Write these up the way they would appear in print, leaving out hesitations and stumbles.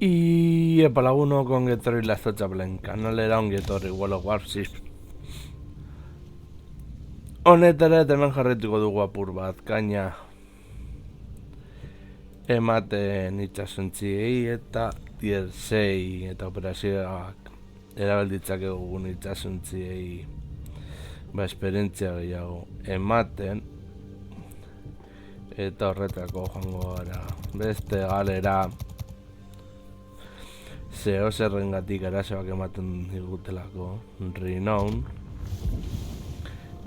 Y epa lagunok ongi etorri Lazotxapelen kanalera, ongi etorri World of Warship. Honetara eta hemen jarretuko dugu apur bat, kaina ematen itxasuntziei eta tier 6 eta operazioak erabalditzak egun itxasuntziei esperientzia gehiago ematen. Eta horretako joango gara beste galera zeo zerrengatik erasoak ematen digutelako Renown.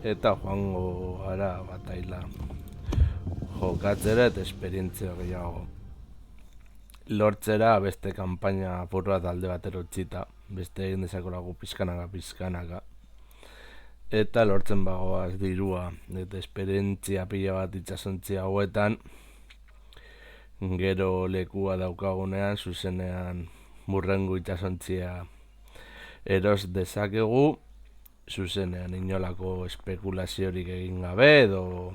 Eta joango gara bataila jokatzera eta esperientzia gehiago lortzera beste kanpaina apur bat alde batero utzita, beste egin dezakolako pizkanaka eta lortzen bagoaz dirua eta esperientzia pila bat itxasontzi hauetan. Gero lekua daukagunean zuzenean murrengo itxasontzia eros dezakegu, zuzenean inolako espekulaziorik egin gabe edo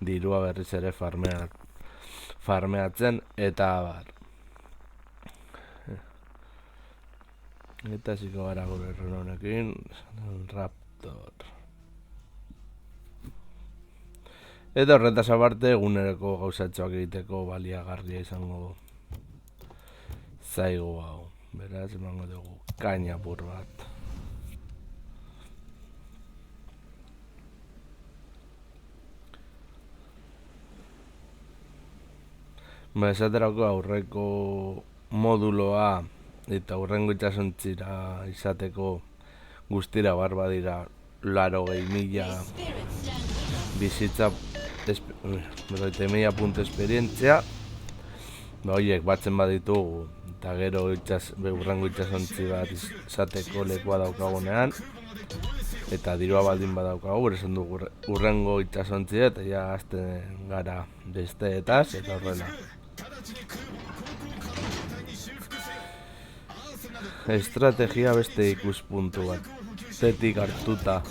dirua berriz ere farmeatzen eta abar. Eta ziko gara gure Renownekin, Raptor. Eta horretaz aparte eguneroko gauzatxoak egiteko baliagarria izango zaigu hau. Beraz, emango dugu kaina apur bat. Esaterako aurreko moduloa eta aurrengo itxasontzira izateko guztira barba dira 80.000 bizitza 80.000 puntu esperientzia. Horiek batzen baditugu eta gero urrengo itxasontzi bat izateko lekua daukagunean eta dirua baldin badaukagu, esan dugu urrengo itxasontzi eta ja hasten gara besteetaz eta horrela. Estrategia beste ikuspuntu bat zetik hartuta.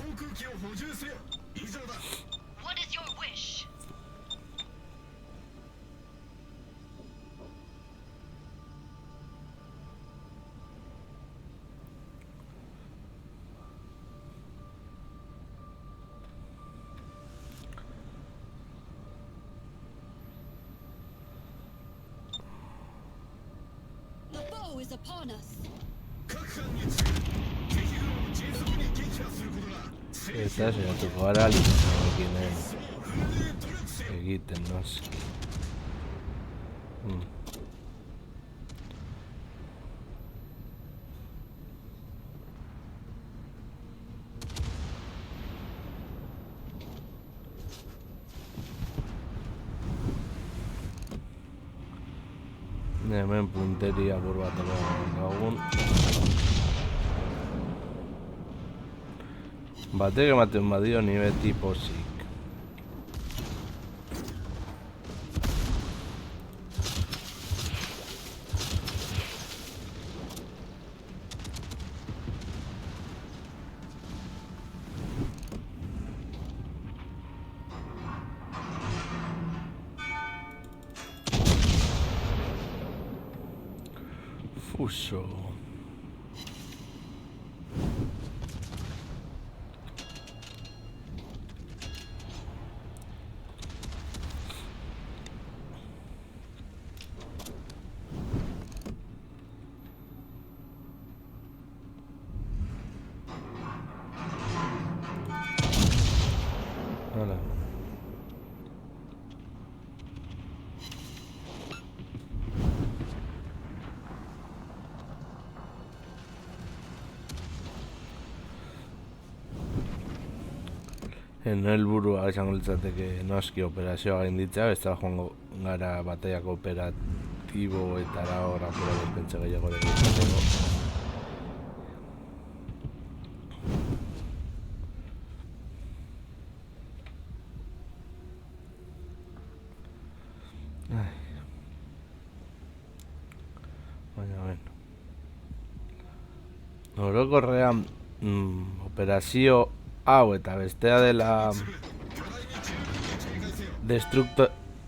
Is upon us. Eta saiatuko gara lizentzioekin egiten, noz. Hemen punteria apur bat gagun. Batek ematen badio ni beti pozik. Fuso. Hola. Helburua izango litzateke noski operazioa gainditzea, besta joango gara bataiak operatibo eta hor apura berpentsa gehiago ere izateko. Baina ben. Orokorrean operazio hau eta bestea dela destrukto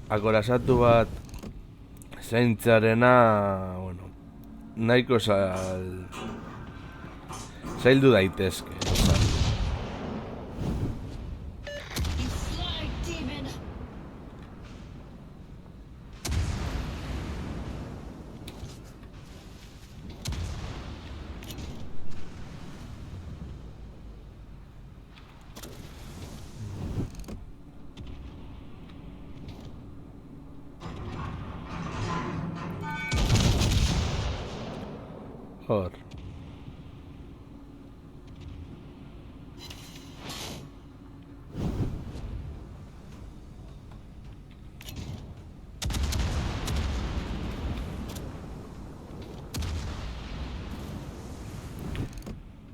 akorazatu bat zaintzarena, bueno, nahiko zaildu daitezke. You sly demon! Hor.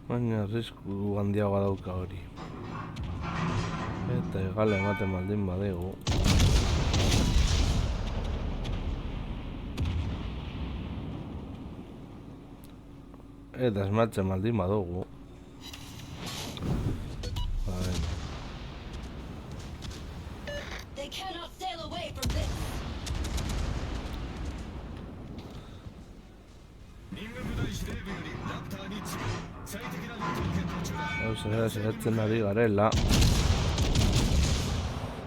Baina arrisku handiagoa dauka hori. Eta egale ematen baldin badegu. Eta esmatzen baldin badugu. They cannot sail away from this! Gauzera segatzen ari garela.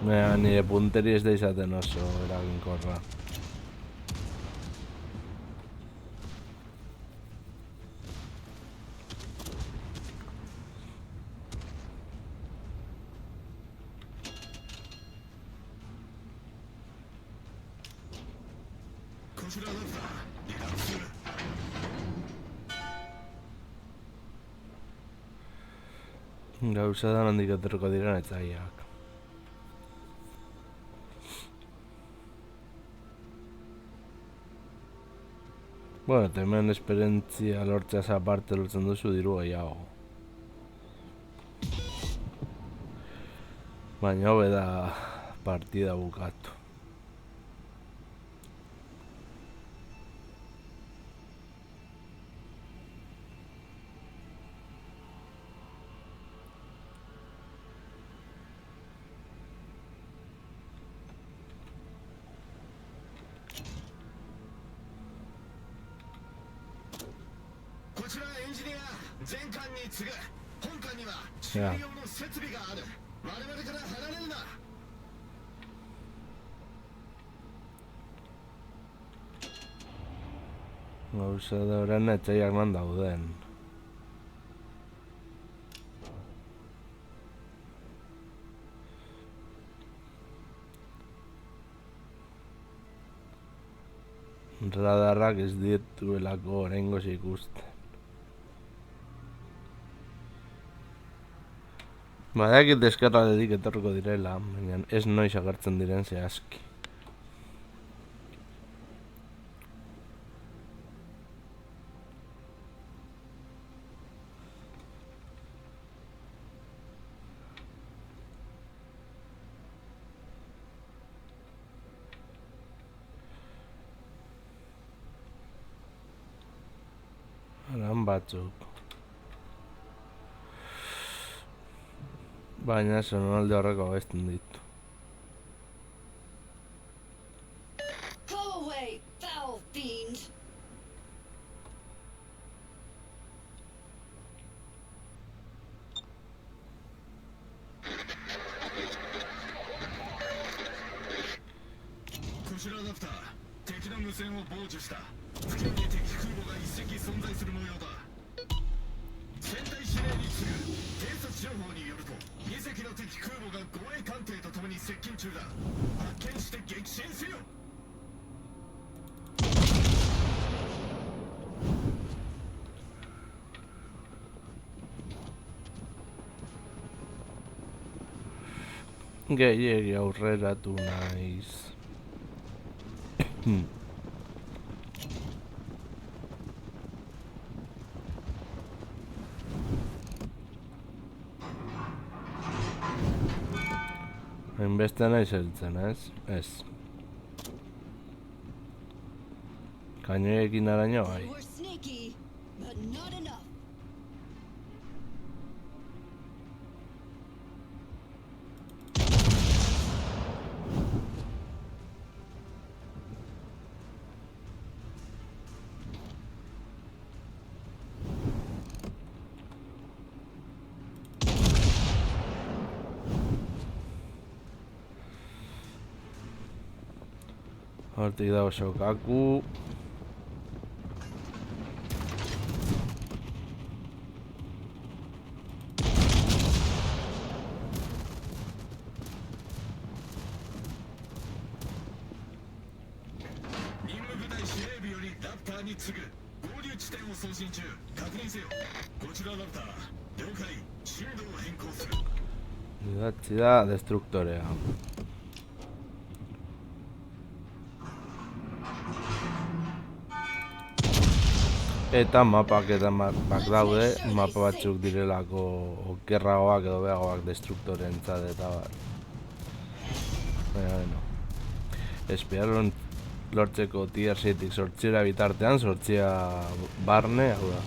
Nire punteri ez da izaten oso eraginkorra. Gauza da handik aterko diren etzaiak. Bueno, eta hemen esperientzia lortzeaz aparte lortzen duzu diru gehiago. Baina hobe da partida bukatu. Ja. Gauza da orain etxaiak non dauden. Radarrak ez dituelako oraingoz ikusten. Badakit eskerralderik etorriko direla, baina ez noiz agertzen diren zehazki. Haran batzuk. Baina sonalde horreko abesten ditu. Go away, foul fiend! Gehiegi aurreratu naiz. Hainbeste naiz heltzen, ez? Ez. Kainoekin araño bai. You were sneaky, but not enough. Hortik dago Shokaku. Idatzi da destruktorea. Eta mapak daude, mapa batzuk direlako okerragoak edo beagoak destruktorentzat eta bar. Bueno. Espiarron lortzeko tier 6-tik 8 bitartean, 8 barne, hau da.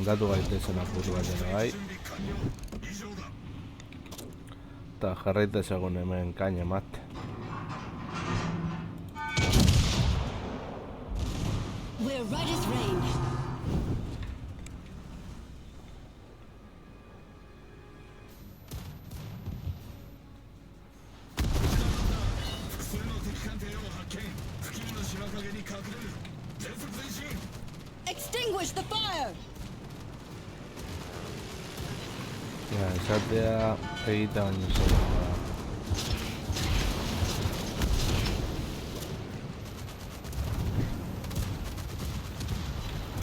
Gatu gaitezen apur bat ere bai. Eta jarraita ezagun hemen kaina mat. We're right as rain. Extinguish the fire! Ja, esatea egita baino zela.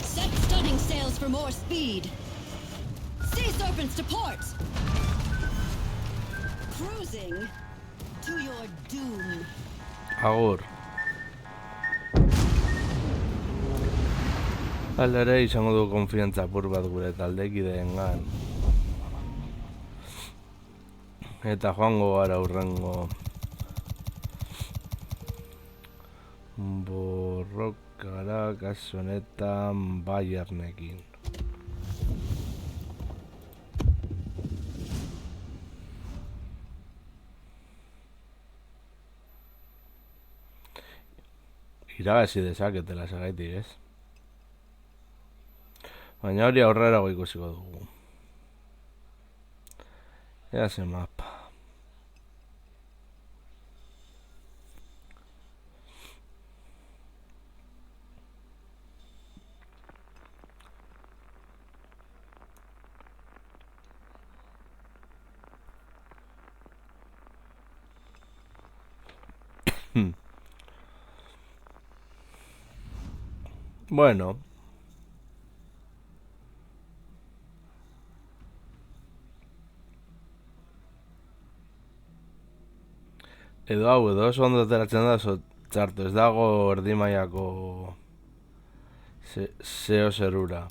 Set stunning sails for more speed. Sea serpents to port. Cruising to your doom. Agur. Aldere izango du konfiantza apur bat gure taldekideengan. Eta joango gara hurrengo borrokara, kasu honetan Bayernekin. Iragazi dezaketela segaitik, ez? Baina hori aurrerago ikusiko dugu. Ea ze mapa. Bueno. Edo hau, edo oso ondo ateratzen da, txarto, ez dago erdi mailako zeo zerura.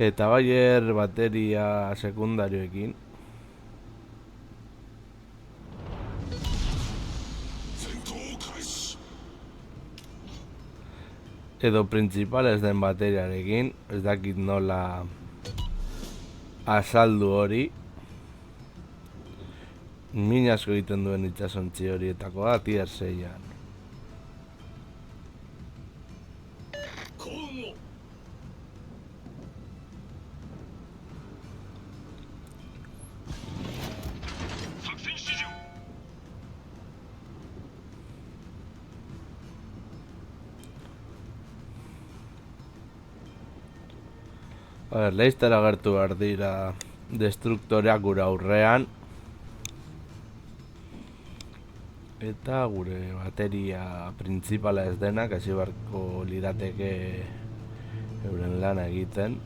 Eta Bayer bateria sekundarioekin. Edo principales den bateriarekin, ez dakit nola azaldu hori. Min asko egiten duen itxasontzi horietako da, tier 6an. Leizter agertu behar dira destruktoreak gure aurrean. Eta gure bateria principala ez denak, hasi beharko lirateke euren lana egiten.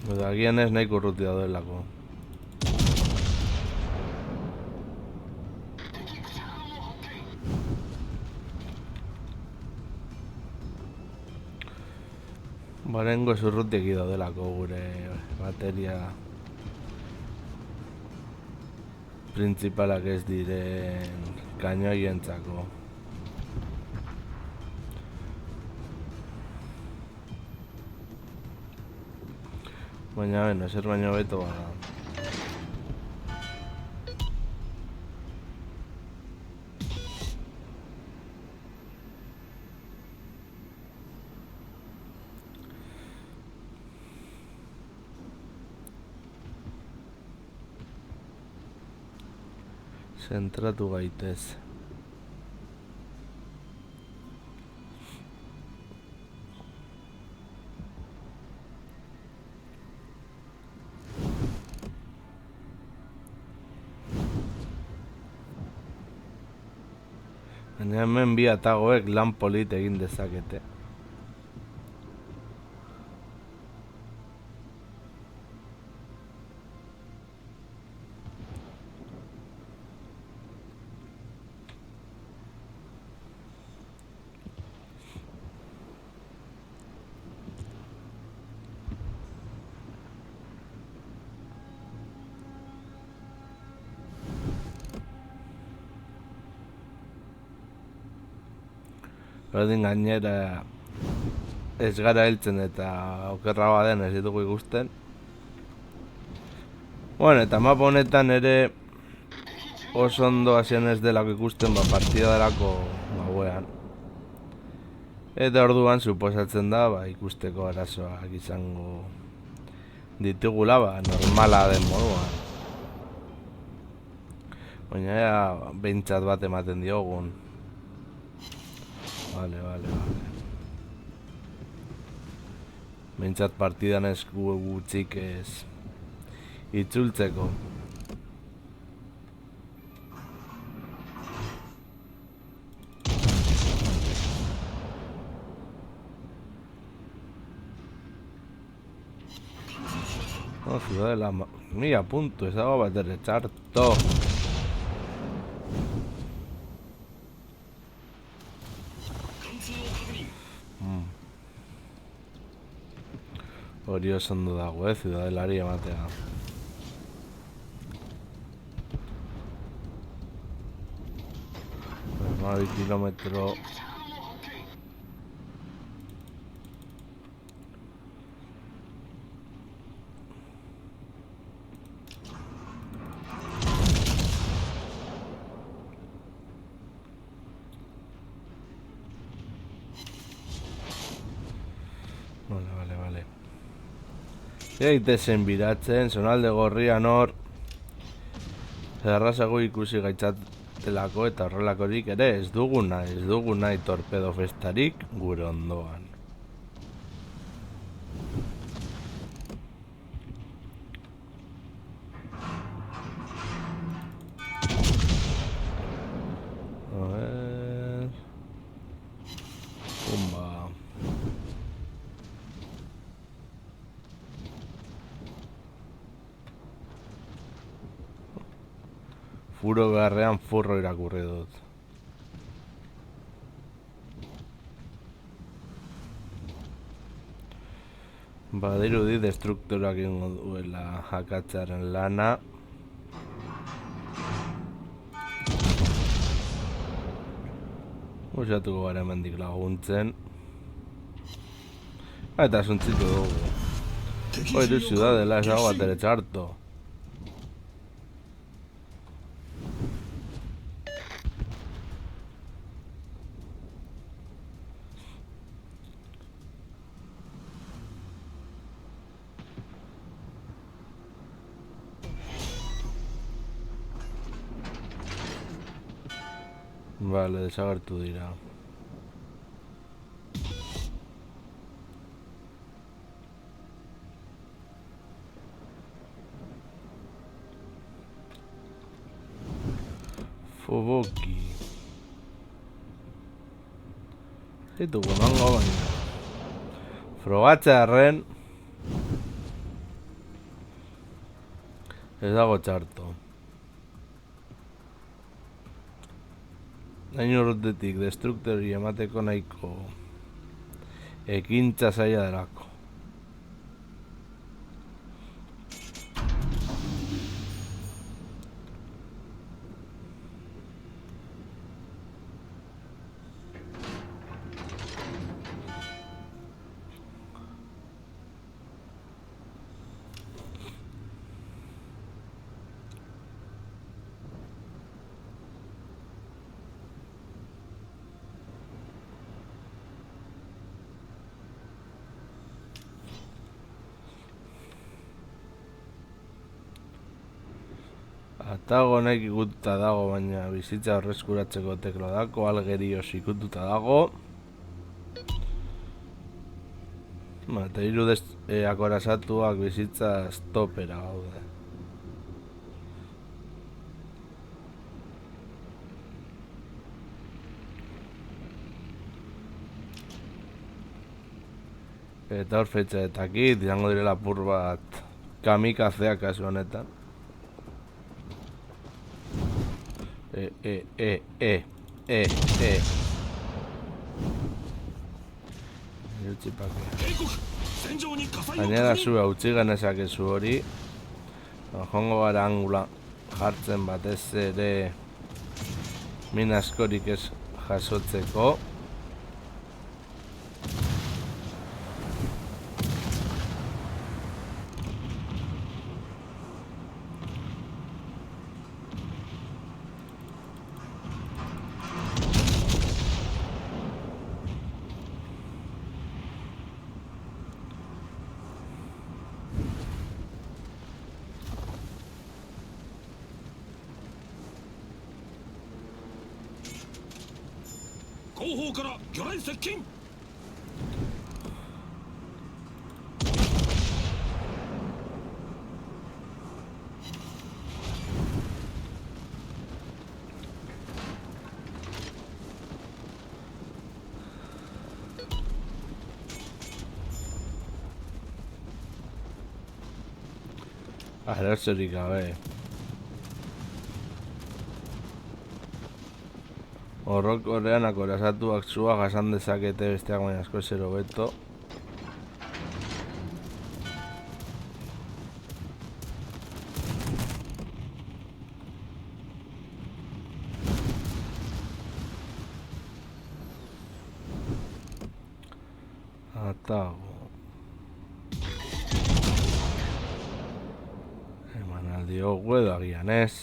Eta agian ez nahiko urruti daudelako. Barengo zurruteki daudelako gure bateria principalak ez diren kainoientzako. Baina beno, zer baino beto bada. Zentratu gaitez. Baina hemen bi atagoek lan polit egin dezakete. Berdin gainera ez gara heltzen eta okerra baden ez ditugu ikusten. Bueno, eta mapa honetan ere oso ondo hasien ez delako ikusten partida delako gauean. Eta orduan suposatzen da ikusteko arazoak izango ditugula normala den moduan. Baina behintzat bat ematen diogun. Vale. Behintzat partidan ez gutxik ez itzultzeko. Ciudadela, 1000 puntu, ez dago bat ere txarto. Hori oso ondo dago, Ciudadelari ematea. Hamabi kilometro. Vale. Gaitezen biratzen, zonalde gorrian hor errazago ikusi gaitzatelako eta horrelakorik ere ez dugu nahi torpedo festarik gure ondoan. A ver... Pumba. Furo beharrean furro irakurri dut. Badirudi destruktorak ingo duela akatzaren lana. Usatuko gara hemendik laguntzen. Eta suntzitu dugu. Hori Ciudadela ez dago bat ere txarto. Vale, desagertu dira. Foboki. Itu gonango baina. Frogatzearren ez dago txarto. Hain urtetik destruktori emateko nahiko ekintza zaila delako. Atago nahi ikututa dago, baina bizitza horrezkuratzeko teklo dako, algerioz ikututa dago. Eta hiru akorazatuak bizitza stopera gaude. Eta hor fetxaetakit, izango direla apur bat kamikazeak kasu honetan. Gainera zu hautsi genezakezu hori. Jongo gara angula jartzen batez ere min askorik ez jasotzeko. Arazorik gabe. Horrokorean akorazatuak zua jasan dezakete besteak baina asko zero beto. Atago. Emanaldio guedo agian ez.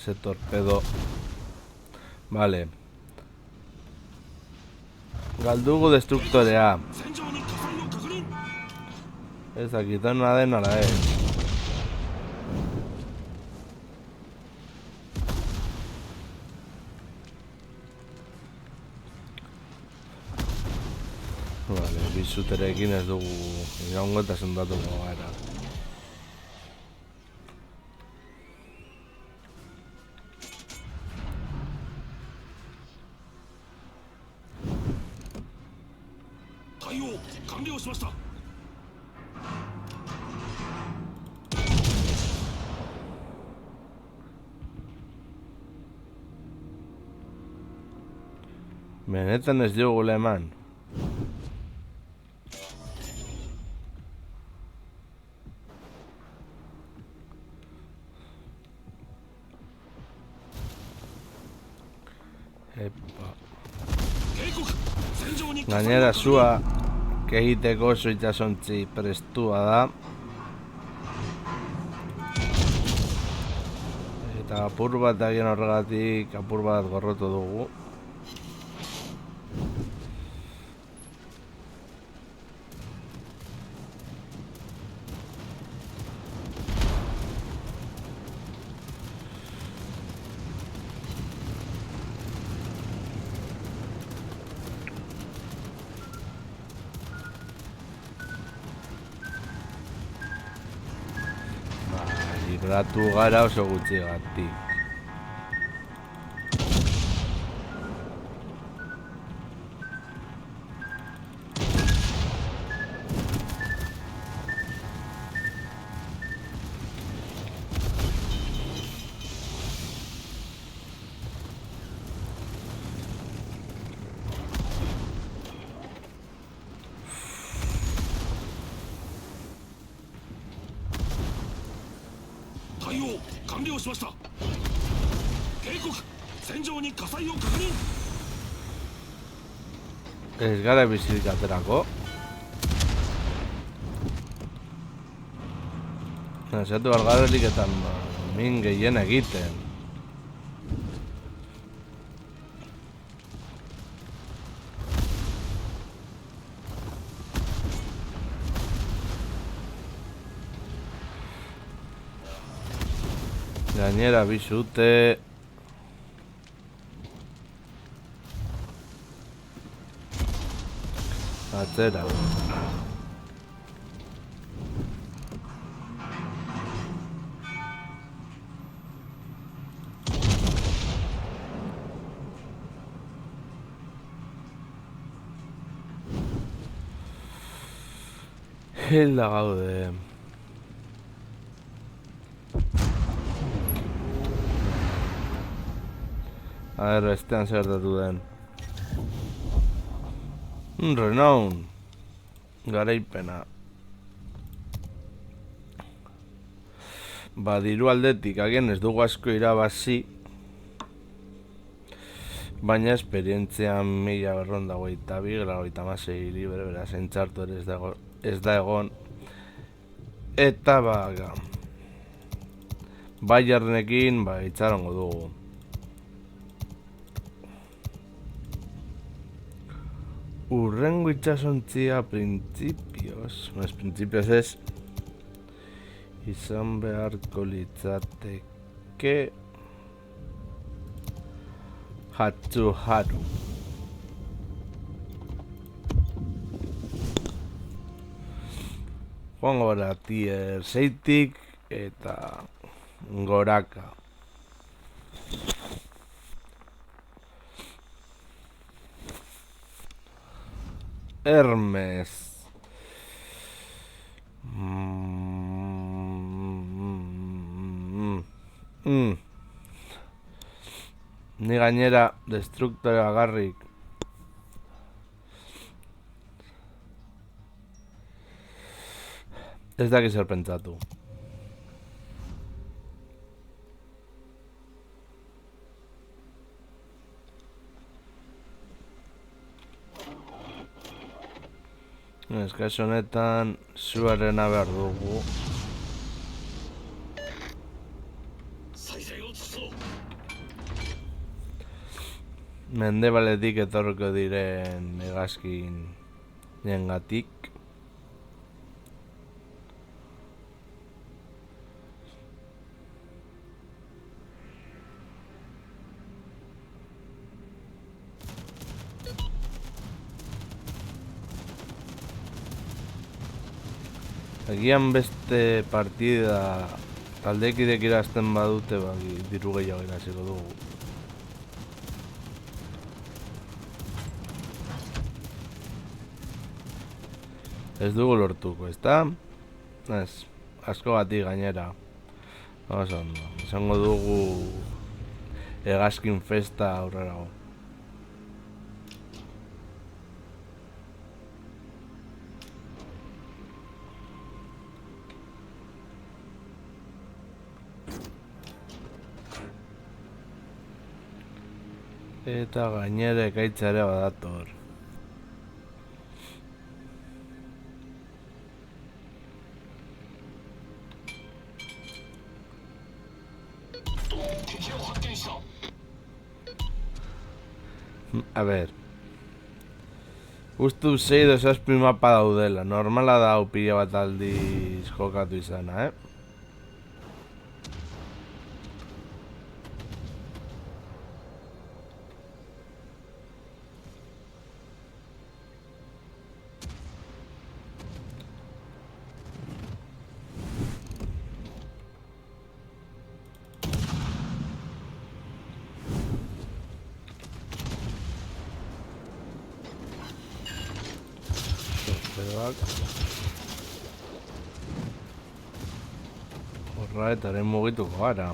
Ese torpedo. Vale. Galdugu destruktorea. Ez dakitan nola den nola ez. Vale, bizuterekin ez dugu iraungo eta sendatuko gara. Benetan ez diogula eman. Epa. Gainera zua egiteko oso itxasontzi prestua da. Eta apur bat egin horregatik apur bat gorrotu dugu. Libratu gara oso gutxigatik. Ez gara bizirik aterako. Zatu algarrelik eta min gehien egiten. Gainera bizute. Atzera. Hilda gaude. A ver, bestean zertatu den. Renown. Garaipena. Diru aldetik, agian ez dugu asko irabazi. Baina esperientzia 1422, 56 libre, beraz, entzartu ere ez da egon. Eta Bayernekin, itxarongo dugu. Urrengo itxasontzia printzipioz. Printzipioz ez. Izan beharko litzateke Hatsuharu. Joango gara tier 6tik eta goraka. Hermes. Ni gainera destruktore agarrik. Ez daki zer pentsatu. Kasu honetan zuarena behar dugu. Mendebaletik etorriko diren hegazkin jengatik. Agian beste partida taldekidek irazten badute, diru gehiago iraziko dugu. Ez dugu lortuko, ezta? Ez, asko gati gainera. Oso ondo, izango dugu hegazkin festa aurrerago. Eta gainera ekaitza ere badator. A ber, uste 6 edo 6 mapa daudela. Normala da hau pila bat aldiz jokatu izana, Horra eta ere mugituko gara.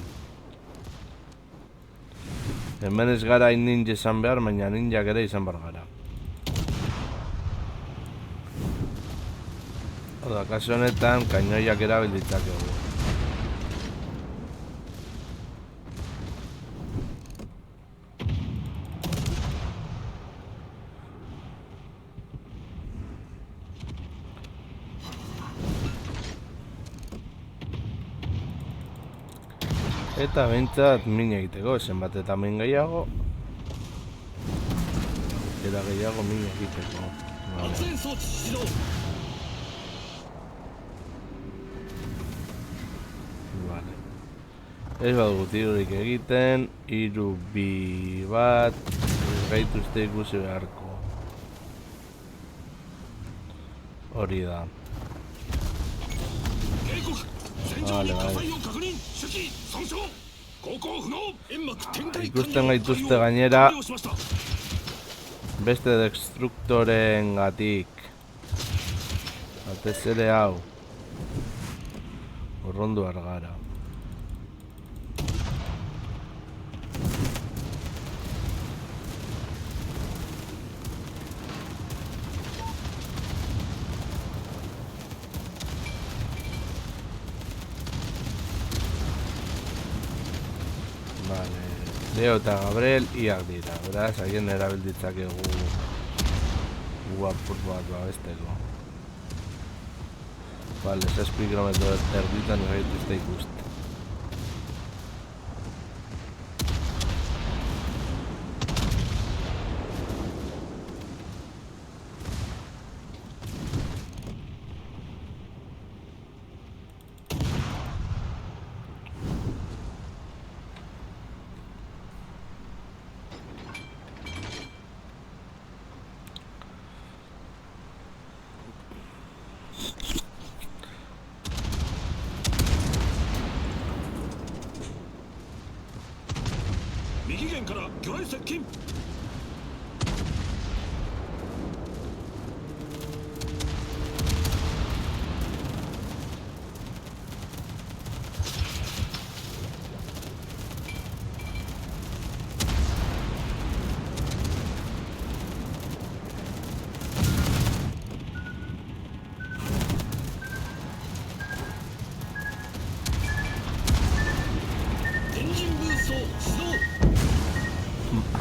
Hemen ez gara ninja izan behar, baina ninjak ere izan behar gara. Oda, kasu honetan, kainoiak erabilditzak egu. Eta behintzat min egiteko, zenbat eta min gehiago. Eta gehiago min egiteko. Vale. Ez badugu tirurik egiten, 3-2-1, ez gaituzte ikusi beharko. Hori da. Vale. Ikusten gaituzte gainera beste destruktoren gatik. Batez ere hau. Urrundu argara. Vale, Leo eta Gabriel iak dira, beraz, haien erabilditzakegu apur bat babesteko. Vale, 6 kilometro erditan gaituzte ikuste.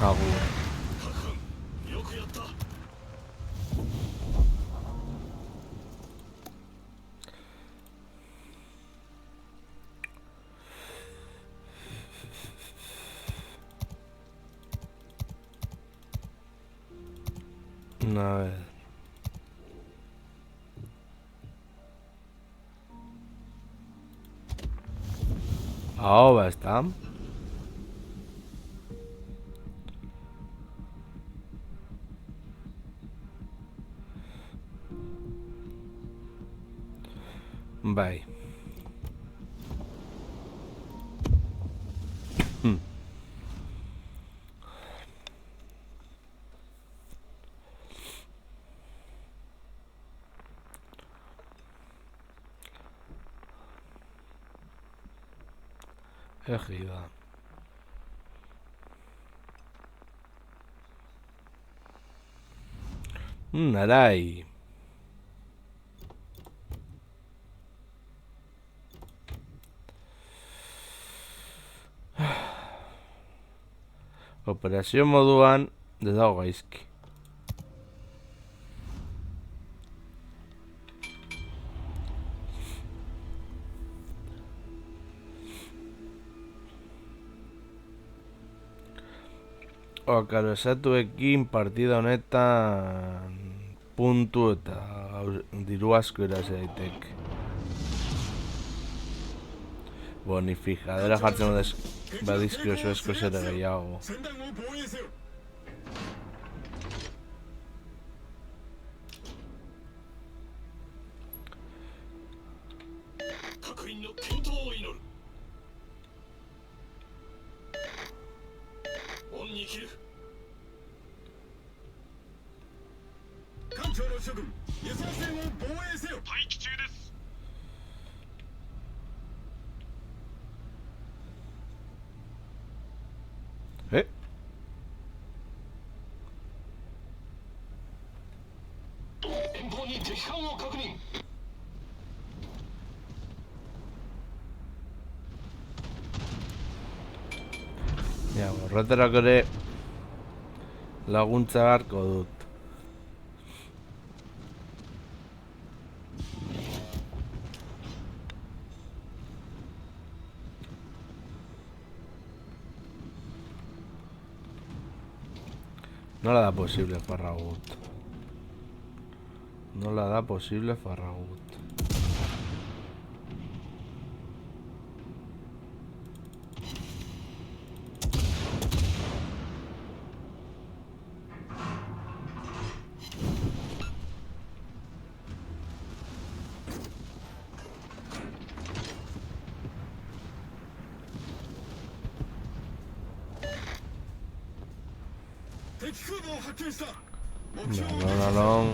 Agur. A ver. Ahora está. Bai. Ejida. Narai. Operazio moduan ez dago gaizki. Karo, esatuekin partida honetan puntu eta diru asko eraz daiteke. Ni fijadera jartzen badizkio oso esko zere gehiago. Ja, horretarako ere laguntza beharko dut. Nola da posible Farragut? Nola da posible Farragut? No, no, no.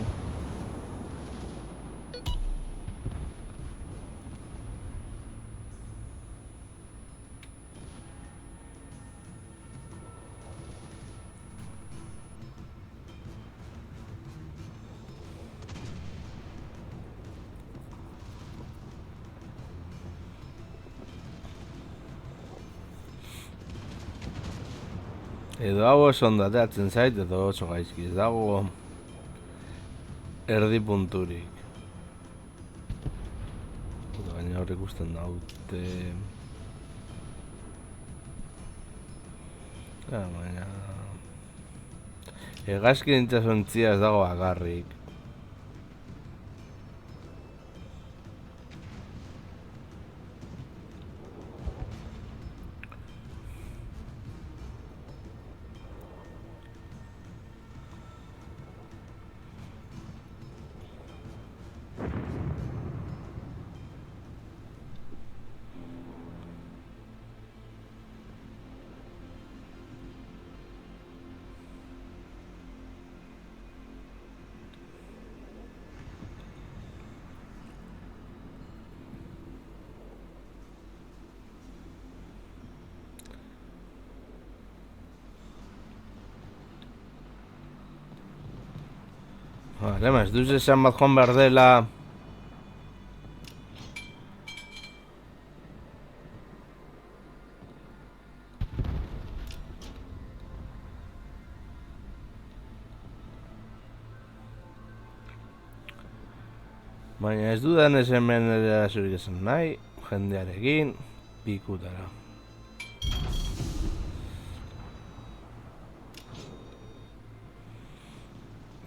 Edo hau oso ondo ateratzen zait, edo oso gaizki. Ez dago erdi punturik. Baina hor ikusten daute... Baina... Hegazkin itxasontzia ez dago bakarrik. Vale, ez duz esan bat joan behar dela... Baina ez dudan ez hemen ere zurik esan nahi, jendearekin, pikutara.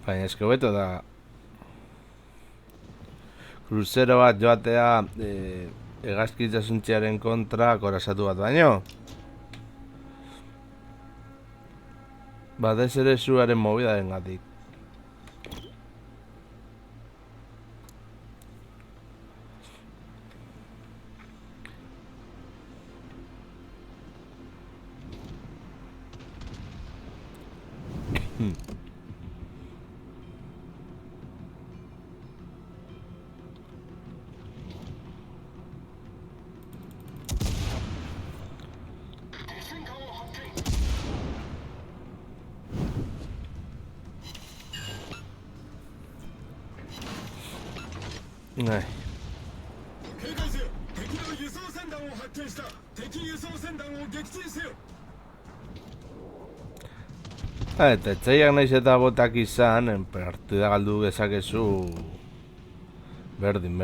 Baina eske hobeto da kruzero bat joatea hegazkin itxasuntziaren kontra korazatu bat baino. Batez ere zuaren movidaren gatik. 네. Eta etzaiak naiz eta botak izan, partida galdu dezakezu berdin,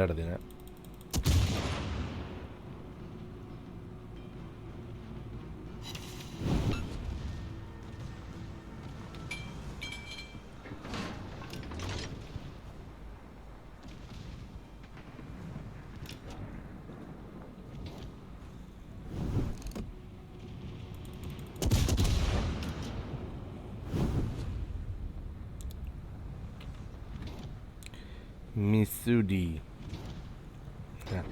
Missouri. Ja.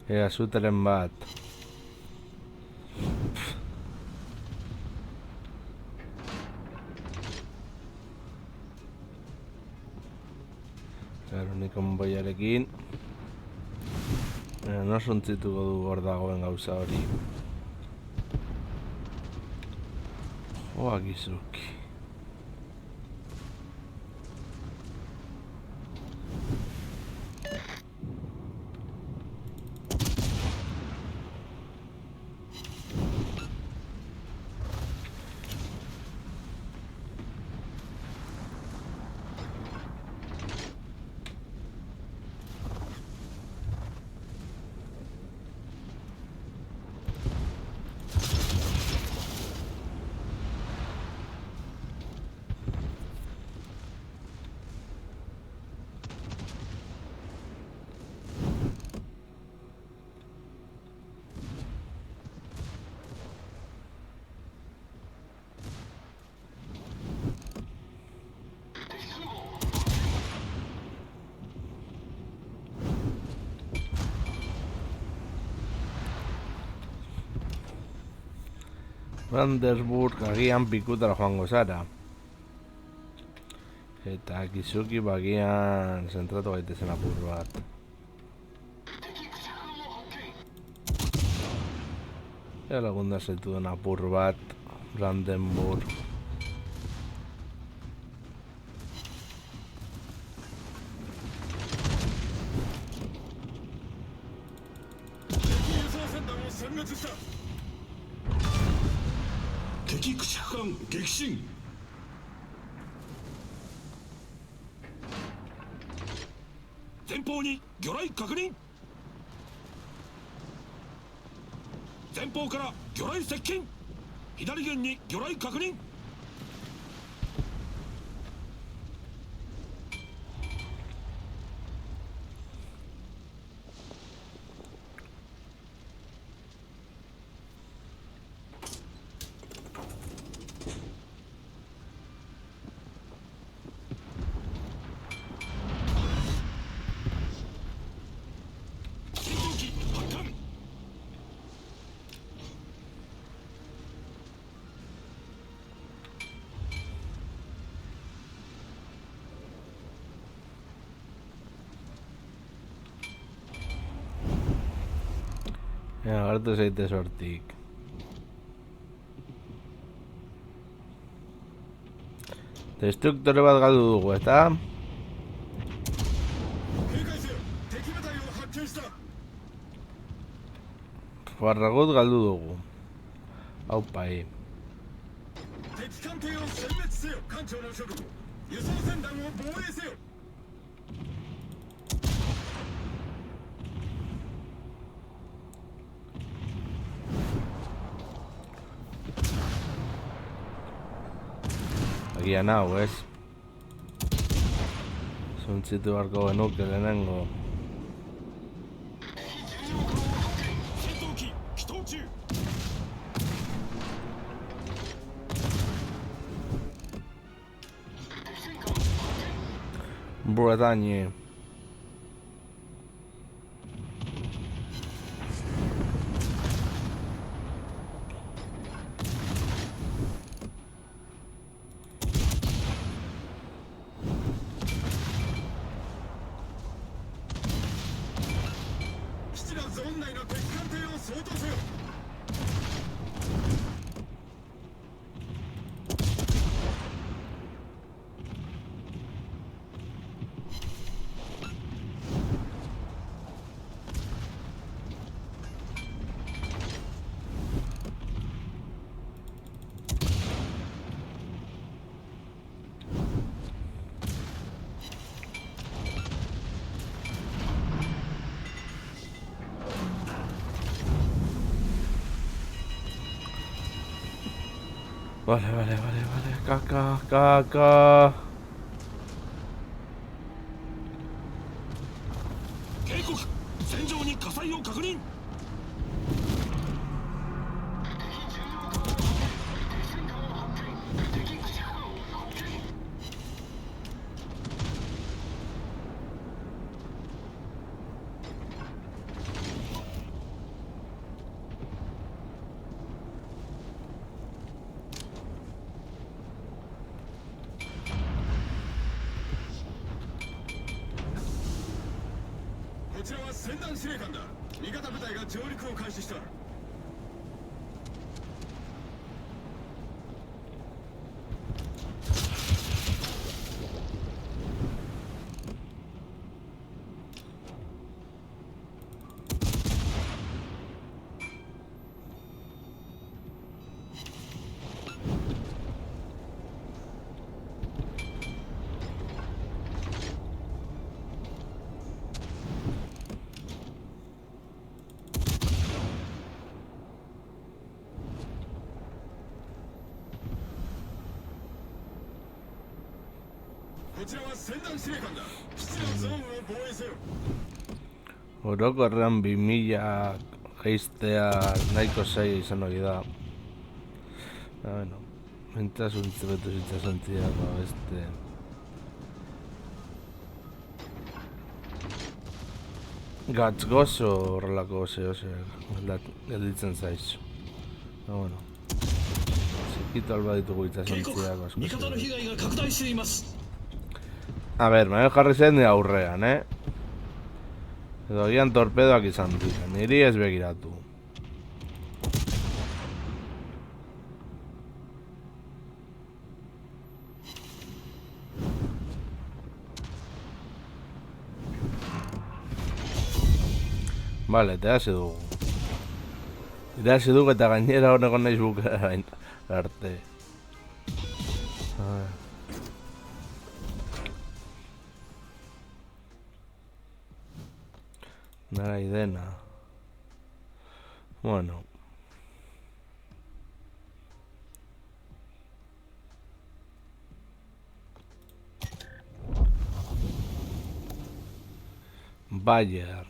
Ea zuteren bat. Konboiarekin no sontzituko du hor dagoen gauza hori. Joak izuki. Brandenburg agian pikutara joango zara. Eta Kizuki bagian zentratu gaitezen apur bat. Ea lagunda zaitu den apur bat, Brandenburg. Hartu zaitez hortik. Destruktore bat galdu dugu, eta? Farragut galdu dugu. Aupai. Agian hau, ez? Zuntzitu barko genuke lehenengo. Bretagne. Vale. Caca. Orokorrean 2000 geistea nahiko zaila izan hori da. Bueno, mentasuntze betu zitzasontzia, beste... Gatz gozo horrelako zeo gelditzen zaizu. Bueno. Ito alba ditugu 警告 itxasontziak 味方の被害が拡大しています A ber, maio jarri zen nire aurrean, Edo gian torpedoak izan dira, niri ez begiratu. Vale, te hasi dugu. Te hasi dugu eta gainera honeko nahiz bukera arte. Nara idena. Bueno. Bayern.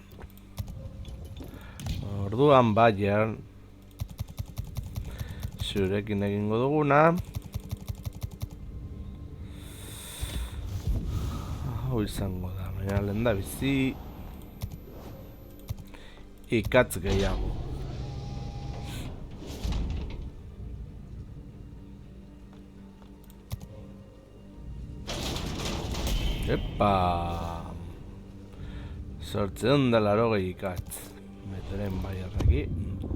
Orduan Bayern. Zurekin egingo duguna. Hau izango da, baina lehen da bizi. Ikatz gehiago. Epa! 880 ikatz. Meteren Bayerneki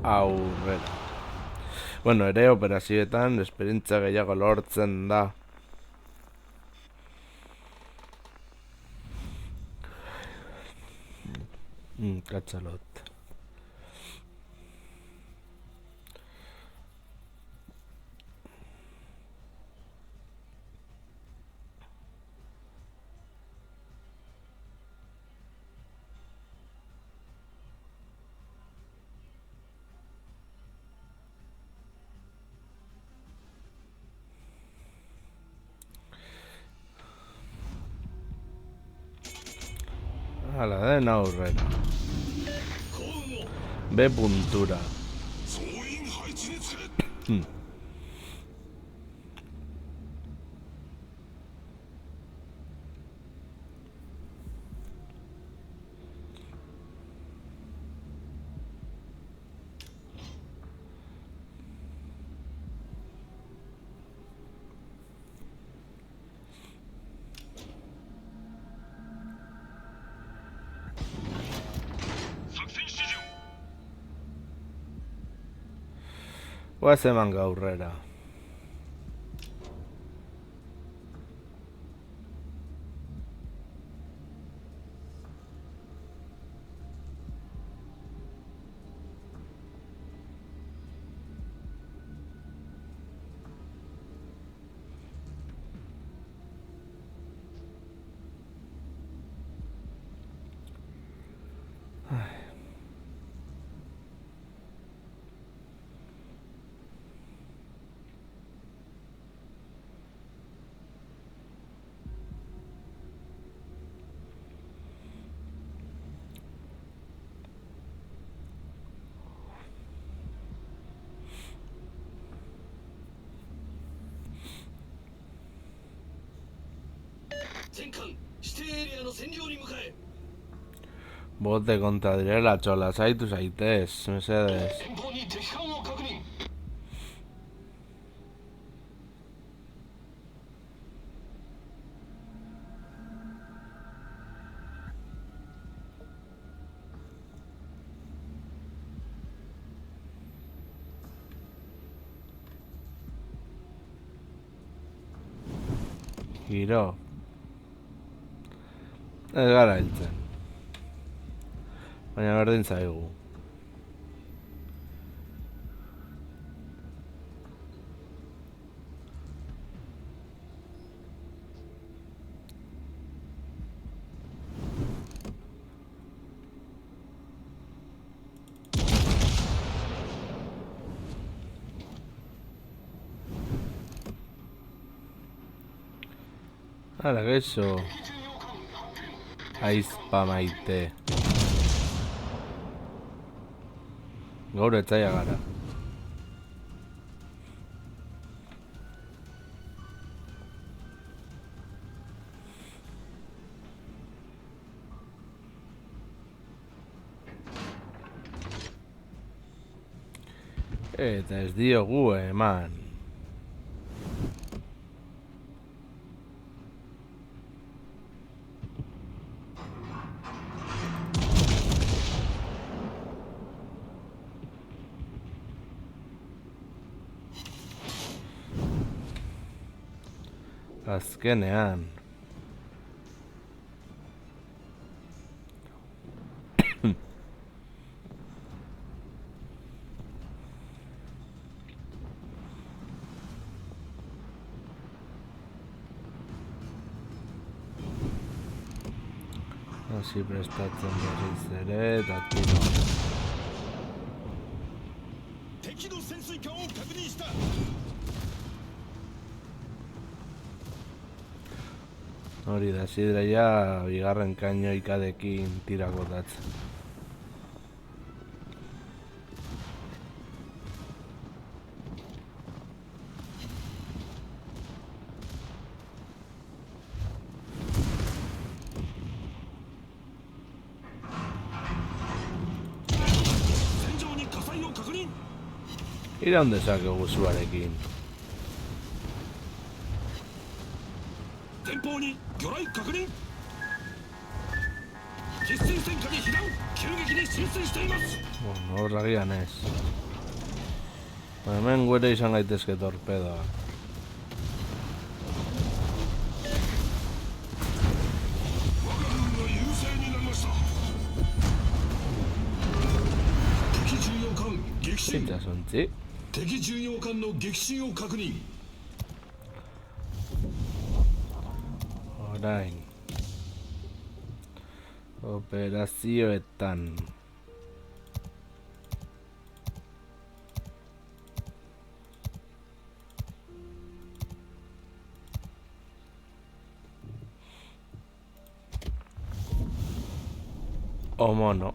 aurrera. Bueno, ere operazioetan esperientzia gehiago lortzen da. Katxalot. Hala den aurrera. B puntura. Guaz eman gaurrera. Bote kontra direla, txola, zaitu zaitez, mesedez. Giro. Ez gara hiltzen. Baina berdin zaigu. Hala, geixo. Aizpa maite. Gaur etzaia gara. Eta ez diogu eman. Azkenean. Hasi prestatzen berriz ere, eta tiro. 敵の潜水艦を確認した。 Hori da, Sidreia bigarren kainoikadekin tirakotatzen. Iraun dezakegu zuarekin. 前方に魚雷確認。実戦戦火に避難。急激に浸水しています。 Bueno, horragian ez. Hemen guere izan gaitezke torpedoak. 我が軍が優勢になりました。敵巡洋艦撃沈。 Itxasontzi. 敵巡洋艦の撃沈を確認。 Orain. Operazioetan. O mono.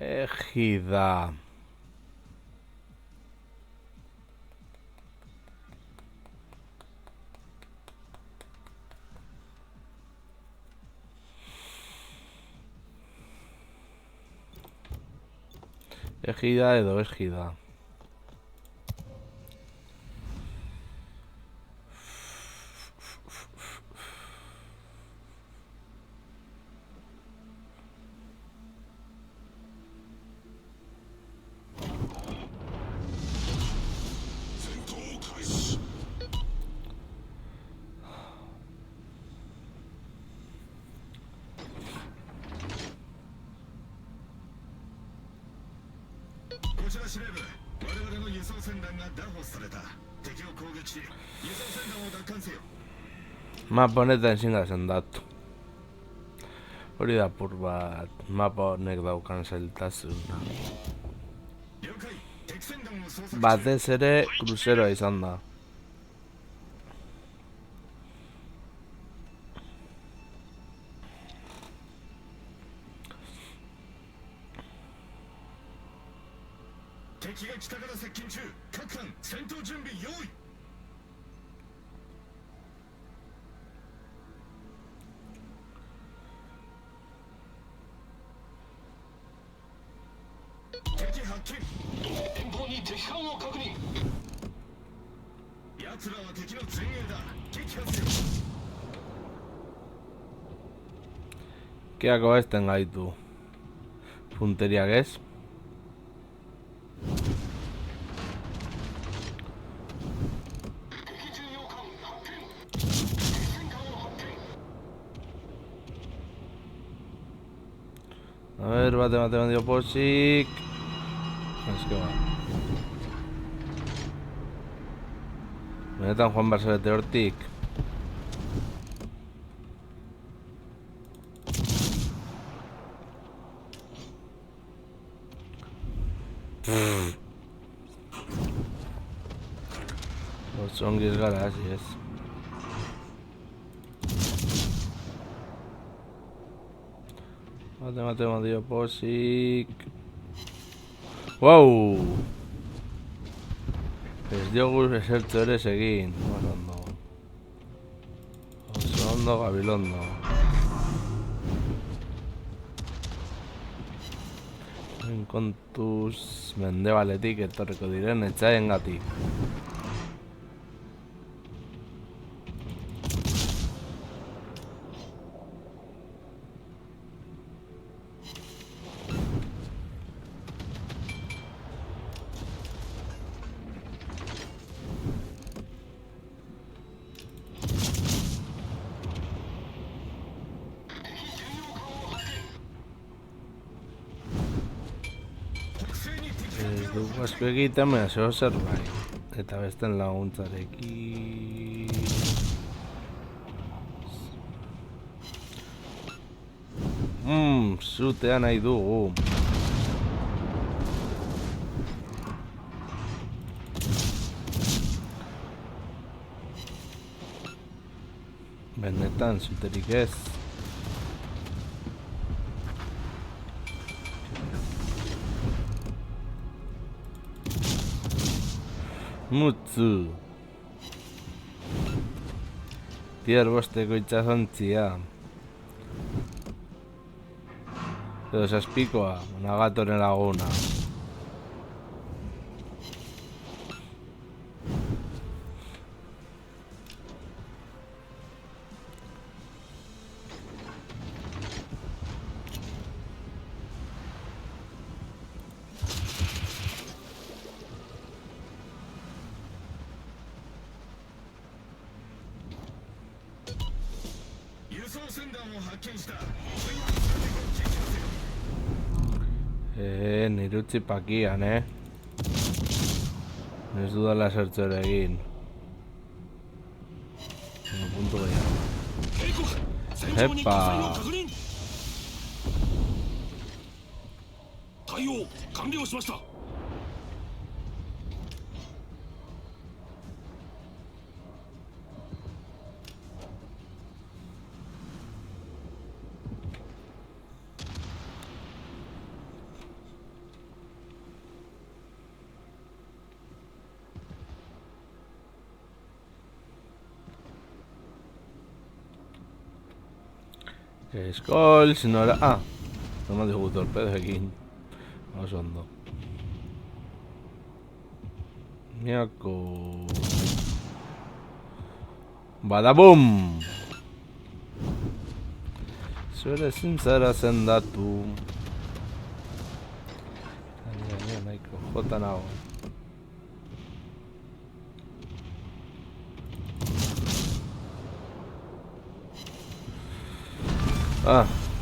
Ejida. Ejida edo ejida. Mapa honetan ezin da sendatu. Hori da apur bat, mapa honek daukan zailtasuna. Batez ere kruzeroa izan da. Keako ezten gaitu. Punteriak ez. A ver, bate dio posik. Eske ba. Benetan joan barzabete hortik. Ongi ez gara, hasi ez. Bate dio posik. Wow! Ez diogu esertzu ere egin. Ondo. Gabilondo. Kontuz mendebaletik etorriko diren etxaengatik. Ez dugu asko egiten, baina zeo zerbait. Eta besten laguntzarekin... Zutea nahi dugu. Benetan, zuterik ez. Mutzu. Tier bosteko itxasontzia. Edo zazpikoa, Nagatoren laguna. Nire utzi pakian, Ez dudala zertzero egin. Puntu gehiago. Epa! 対応完了しました。 Skol, sinora... no me dijo torpedo aquí. Oso ondo. Miako... Badabum! Zure ezin zara zendatu. Nahiko jota nago.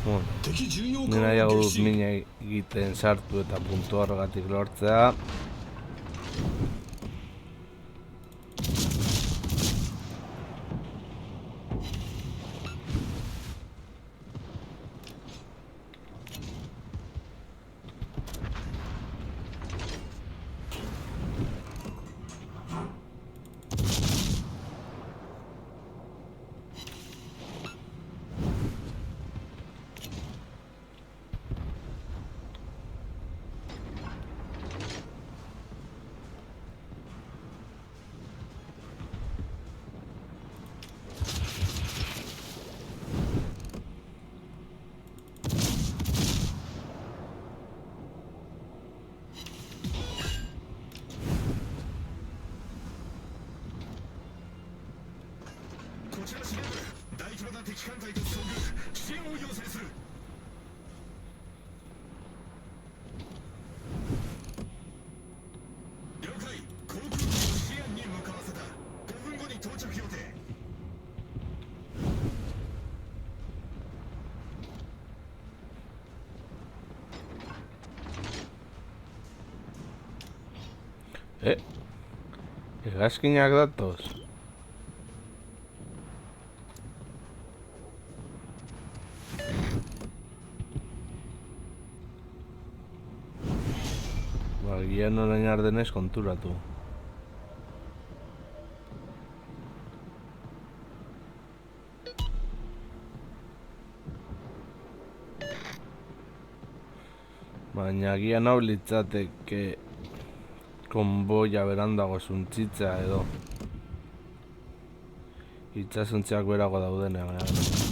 Bueno. Ni nahiago dut mina egiten sartu eta puntu horregatik lortzea. Hegazkinak datoz. Gian orain ardenez konturatu. Baina gian hau litzateke konboia berandago zuntzitza edo. Itxasuntziak berago daudenean, baina.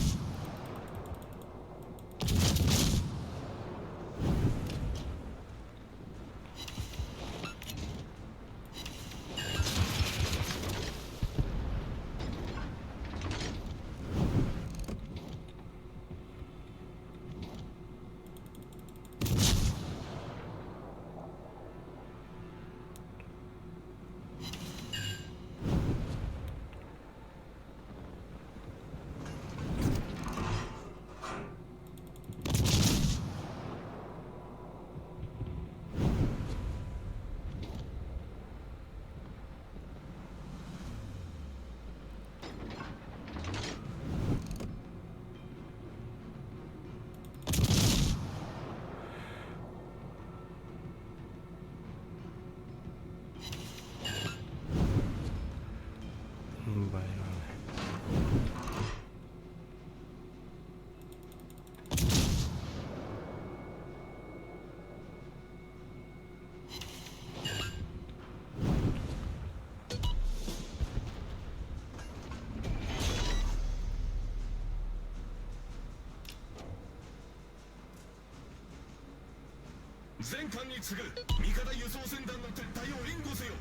zen艦に次ぐ味方輸送船団の撤退を援護せよ。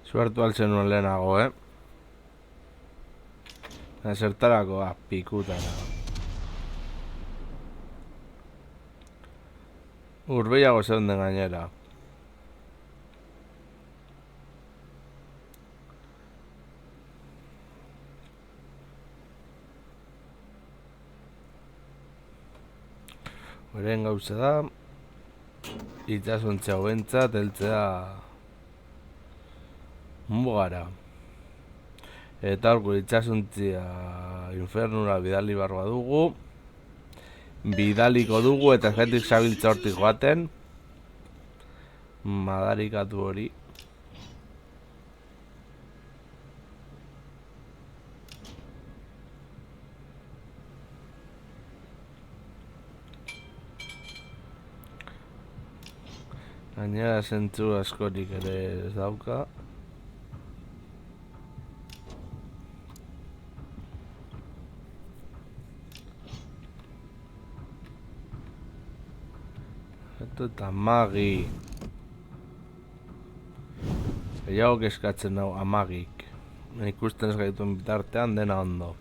Suertu altzen lehenago, Zertarako, pikutara. Urbeiago zeunden gainera. Horren gauza da, itxasuntzea hoentzat, heltzea mugara. Eta hor itxasuntzea infernura bidali barba dugu. Bidaliko dugu eta ezketik zabiltza hortik joaten. Madarikatu hori. Gainera zentzu askorik ere ez dauka. Eta magi. Gehiago eskatzen hau amagik. Ikusten ez gaituen bitartean dena ondo.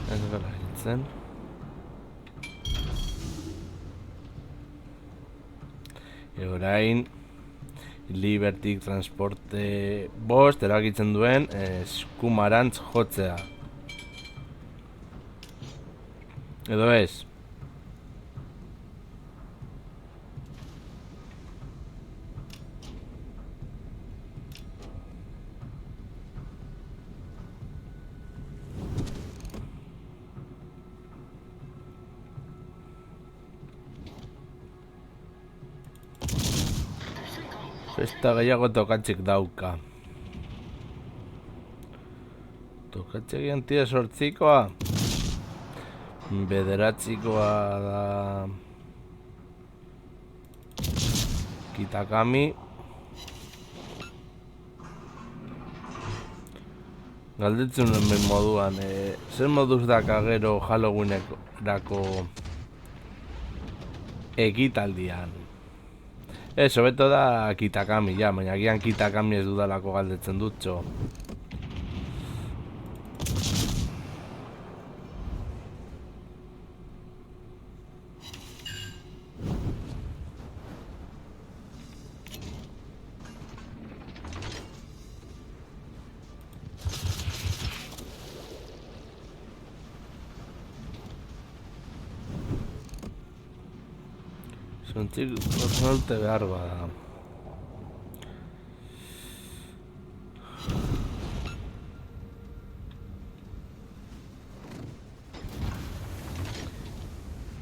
Ez gara hiltzen. Orain Libertik transporte bost eragitzen duen eskumarantz jotzea. Edo ez? Festa gehiago tokatxik dauka. Tokatxik jantia sortzikoa. Bederatzikoa da Kitakami. Galdetzen hemen moduan, zer moduz daka gero Halloweenerako ekitaldian. Hobeto da Kitakami, ja, baina agian Kitakami ez dudalako galdetzen dutxo. Zontzik, zorte behar bada.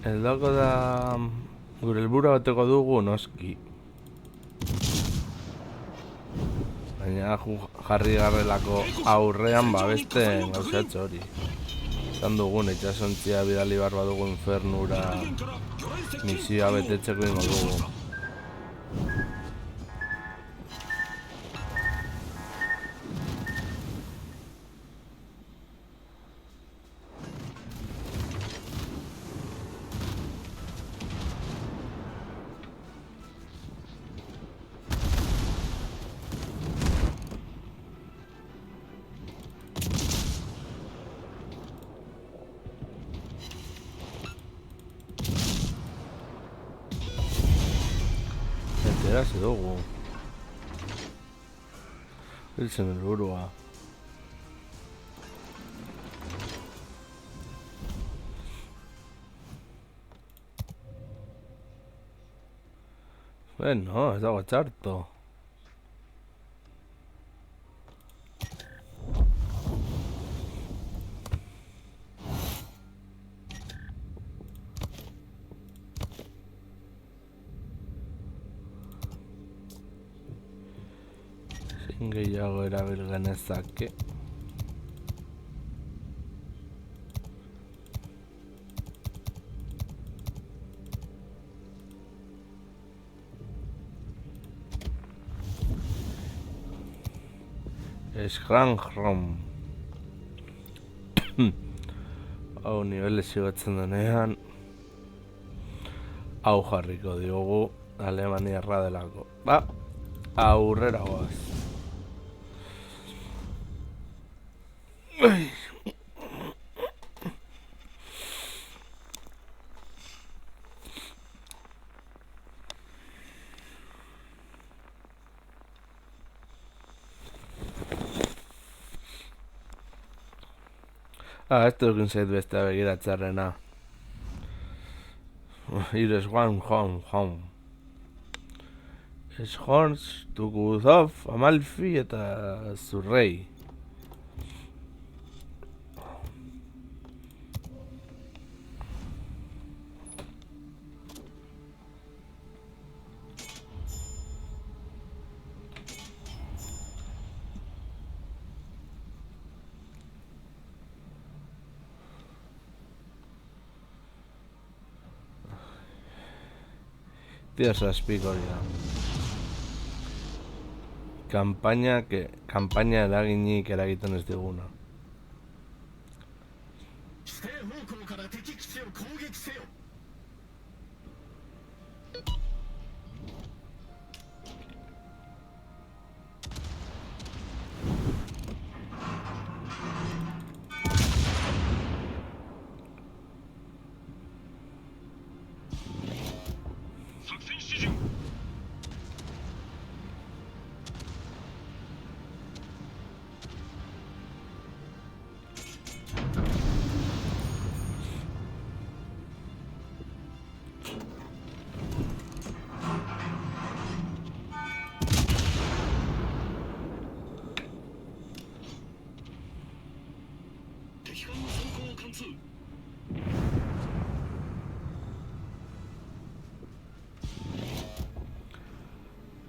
Eldoko da... Gure helburua bateko dugu noski. Baina jarri garrelako aurrean beste gauzatxo hori. Esan dugun itxasontzia bidali behar badugu infernura misioa betetzeko ingo dugu. Enterazi dugu. Hiltzen helburua. Bueno, ez dago txarto. Zein gehiago erabil genezake. Schrankhrom. Hau niveles igotzen denean. Hau jarriko diogu Alemaniarra delako. Ba, aurrera goaz. Ez dugun zait bestea begiratzearrena. Ires Juan. Schorns, Tukuzov, Amalfi eta Zurrei. Dios aspiko hori da. Kampaina eraginik eragiten ez diguna.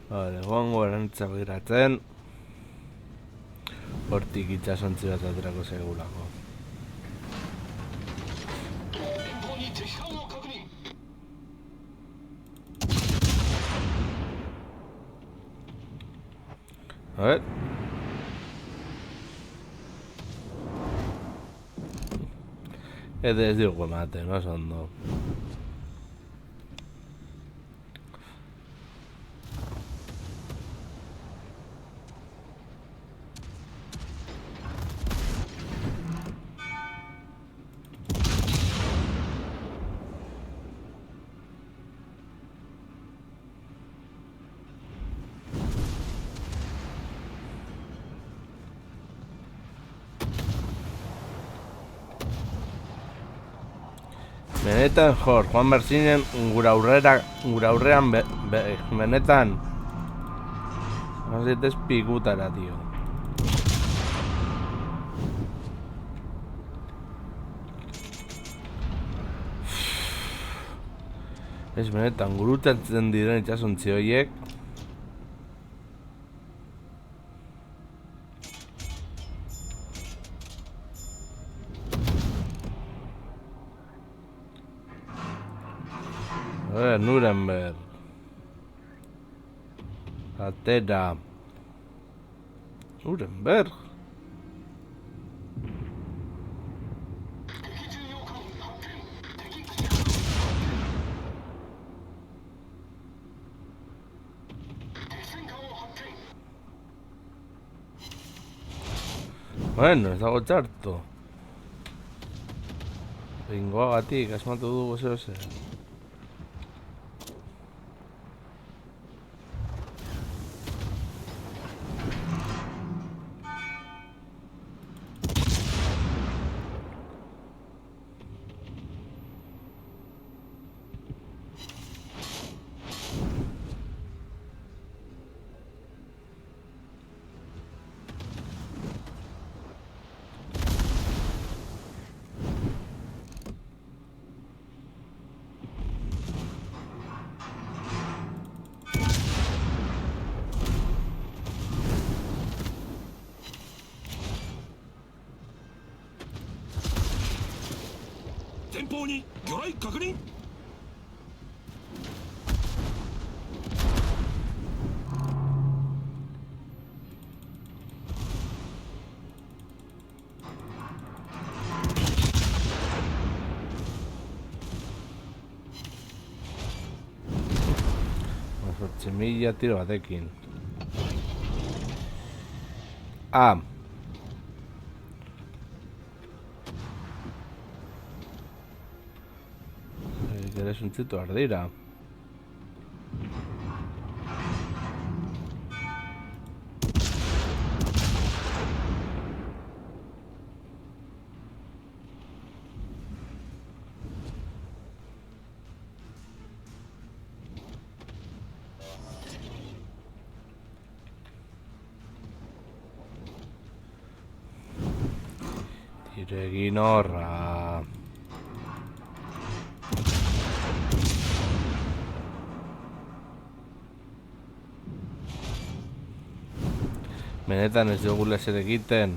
Vale, gongo erantzak giratzen. Hortik itxasontzi bat aterako segulako. A ver. Ez dugu emate, no ondo. Benetan, Juan Berzinen gura aurrean benetan. Hazitez pikutara, tío. Ez benetan, gurutatzen diren itxasontzi horiek. Nuremberg. Atera. Nuremberg. Bueno, ez dago txarto. Behingoagatik, asmatu dugu zeo.に魚雷確認。Mila tiro batekin. Ah. Eres un tito ardira. Egin horra. Benetan ez dugu lezer egiten.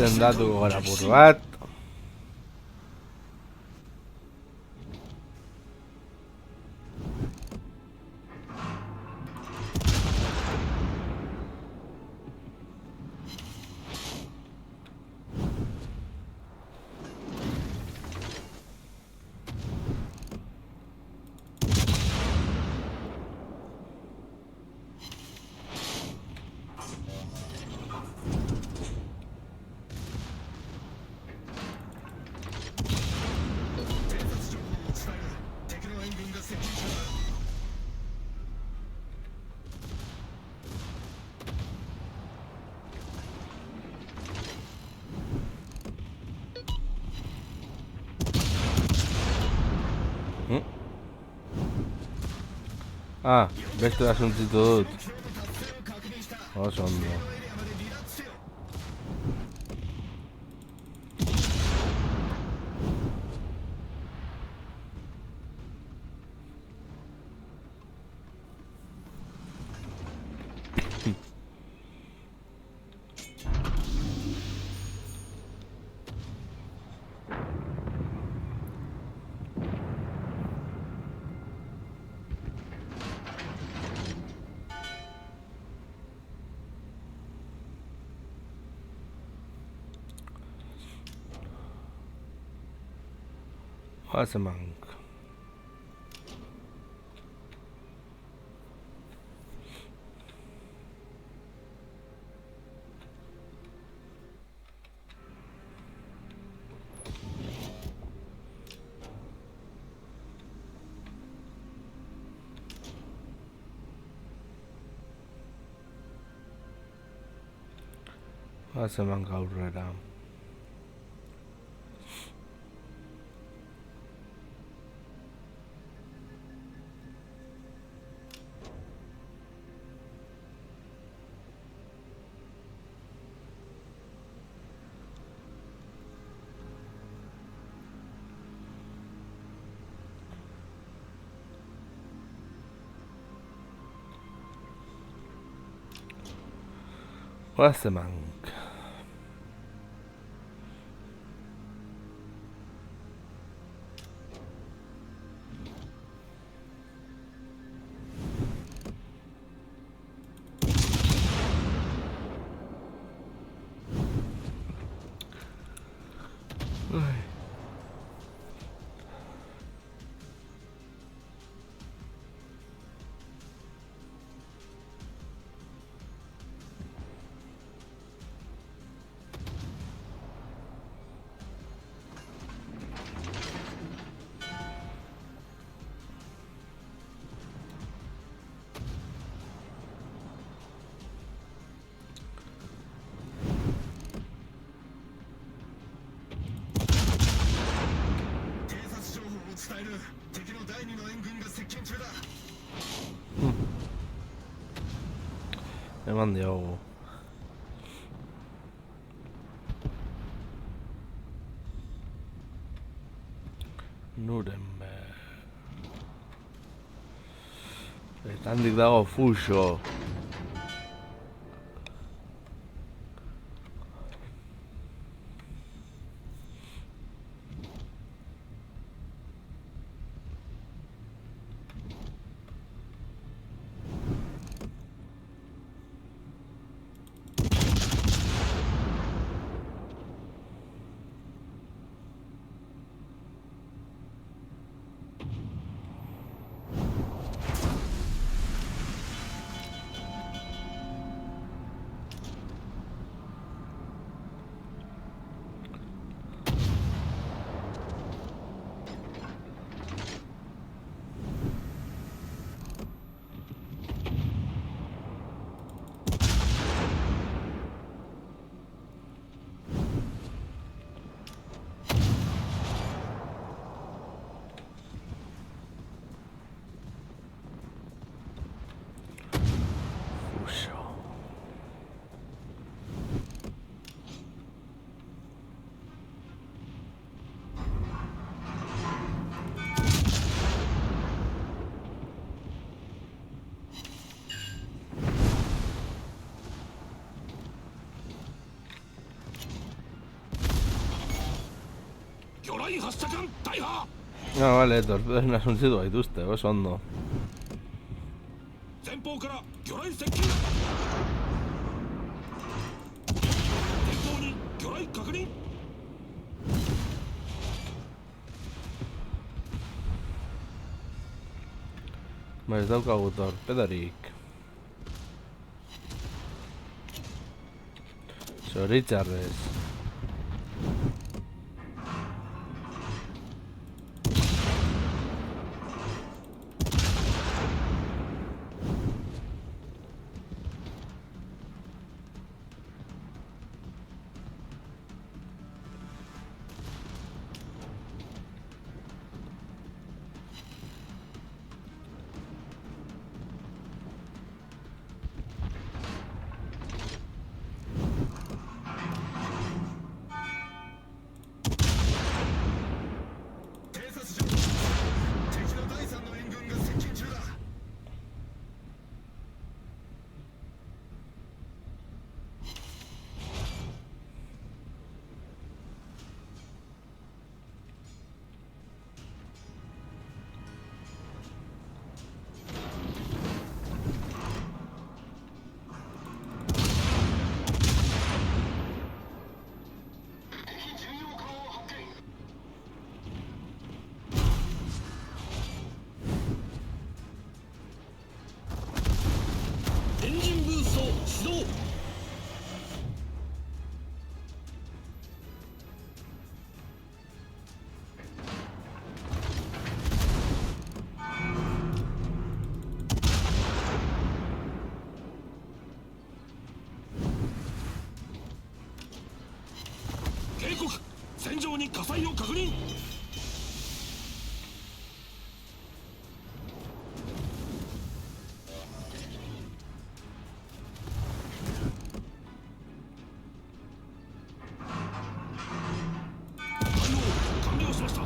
Zendatu gora buru bat. Ah, beste da suntzitu dut. Oso ondo. Oazen bank. Oazen bank aurrera. Oazen bank. Eman diogu. Nuremberg. Eta handik dago Fuso. Ah, vale, torpedos asuntzitu gaituzte, oso ondo. Ba, ez daukagu torpedorik. Zoritxarrez. 確認。対応完了しました。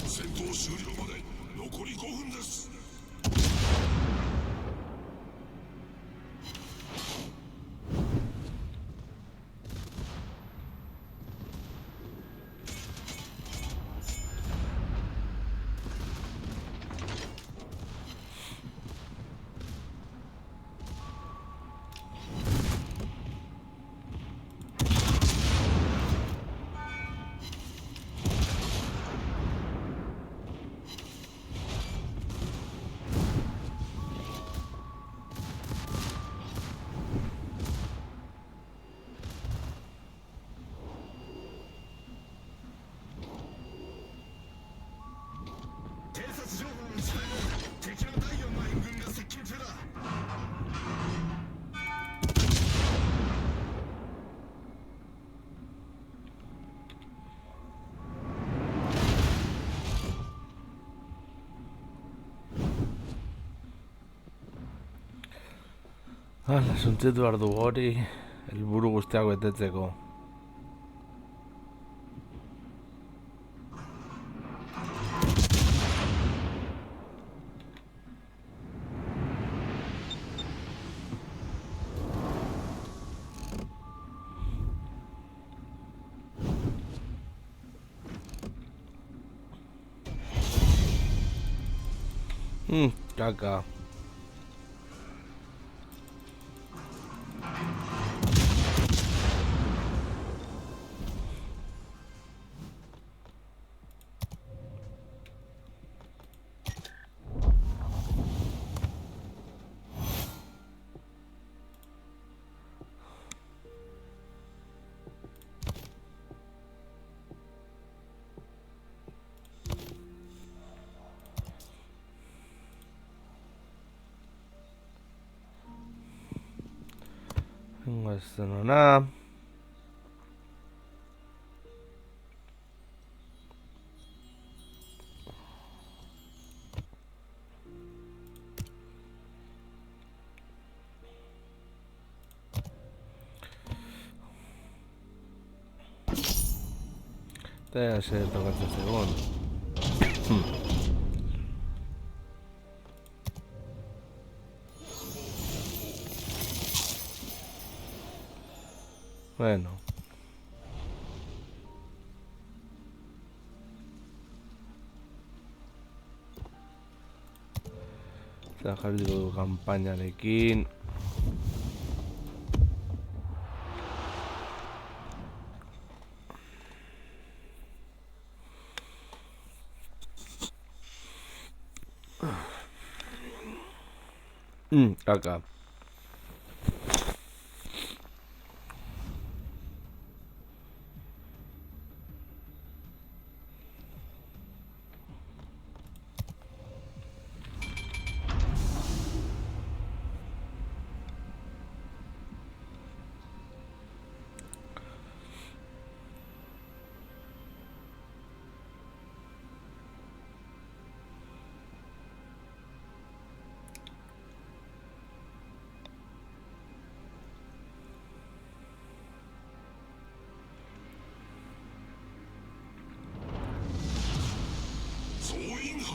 戦闘終了まで残り5分です。偵察情報に伝えろ。敵の第4の援軍が接近中だ。Hala, suntsitu behar dugu hori, helburu guztiak betetzeko. Kaka. Esto no nada. Debe ser tocaste segundo. Bueno. Jarriko du kanpainarekin. Kaka.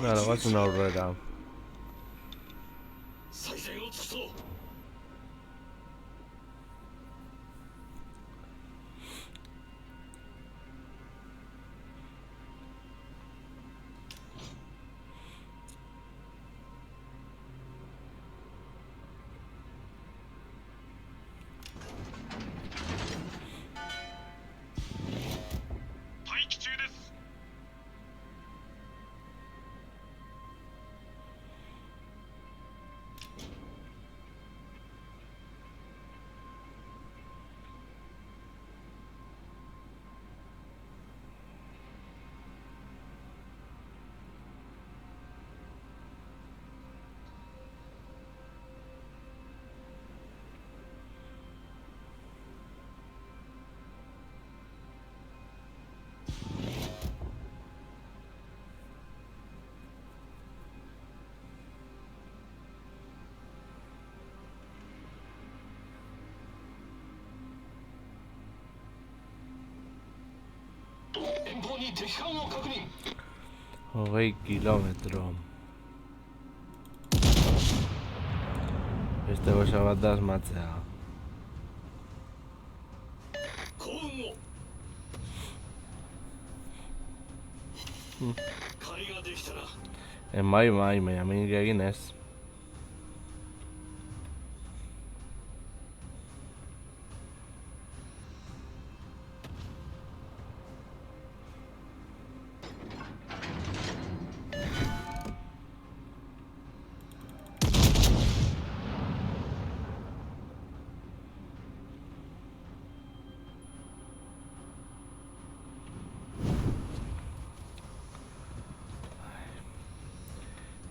Nada, va a ser una horrera. 最善を尽くそう。遠方に敵艦を確認。 Hogei kilometro. Beste goza bat da asmatzea. 幸運を。借りができたら Bai, baina minik egin ez.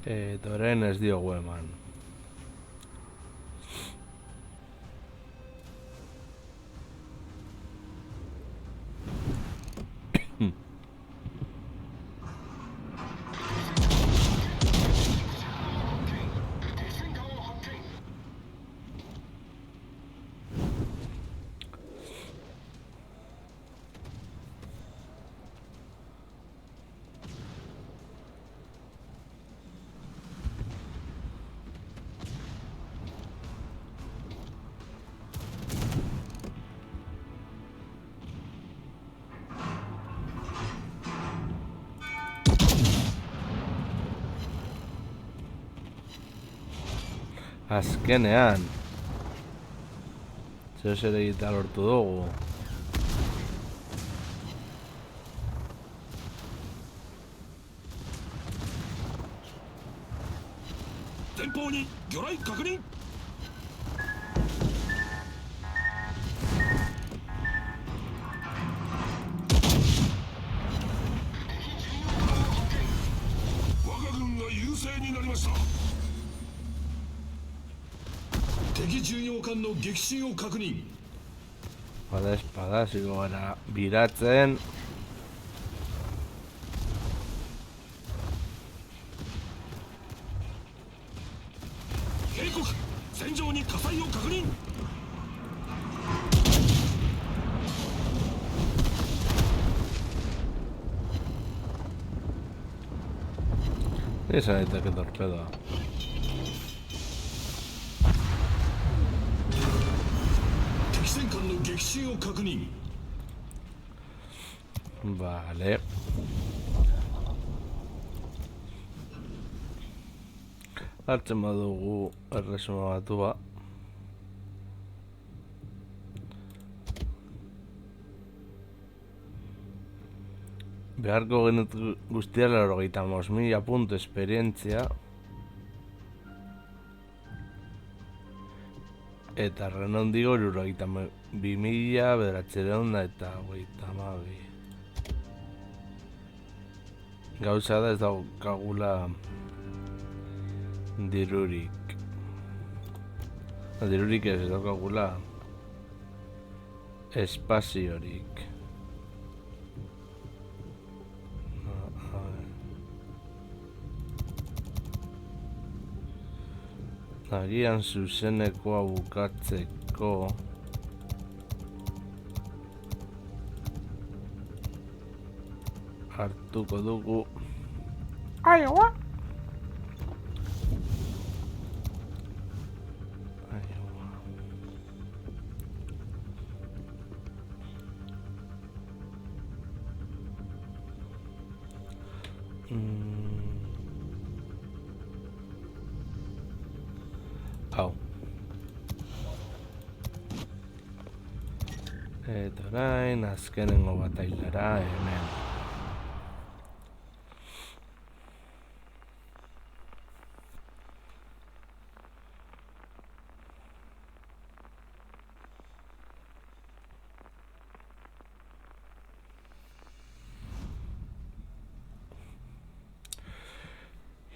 Eta orain ez diogu eman. Azkenean zer egitea lortu dugu. Bada espada, zigo gara biratzen. Izan daiteke torpedoa. Vale. Hartzen badugu erresuma batua. Beharko genut guztia 85.000 puntu esperientzia. Eta renondigo 72.932. Gauza da ez daukagula dirurik. Dirurik ez daukagula espaziorik. Agian zuzenekoa bukatzeko hartuko dugu Iowa. Hau. Eta orain azkenengo batailara hemen.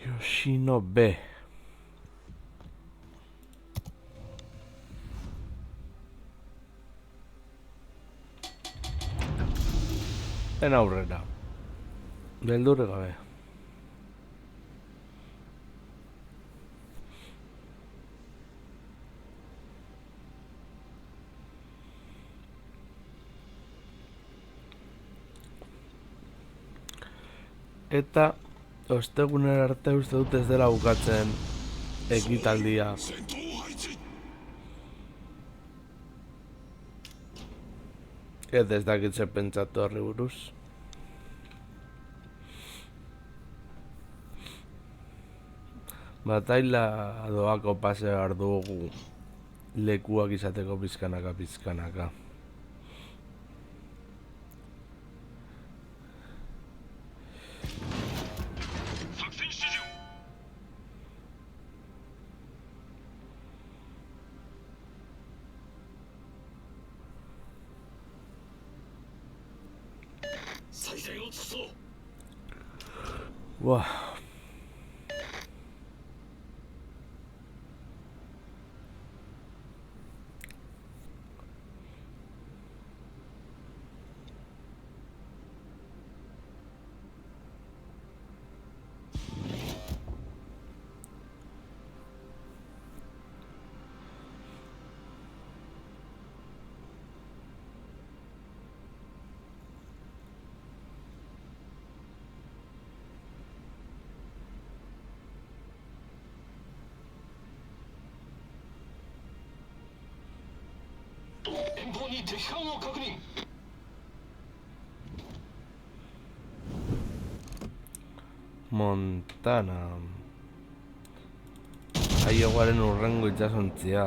Yoshinobe. En aurrera. Beldurre gabe. Eta ostegunera arte uste dut ez dela bukatzen ekitaldia. 戦闘配置 Eta ez dakit zer pentsatu horri buruz. Bataila doako pase behar dugu lekuak izateko pizkanaka. Buah. Montana. Ioguaren urrengo itsasontzia.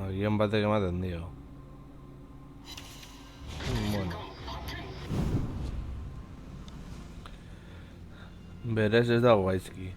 Agian batek ematen dio. Bueno. Berez ez dago gaizki.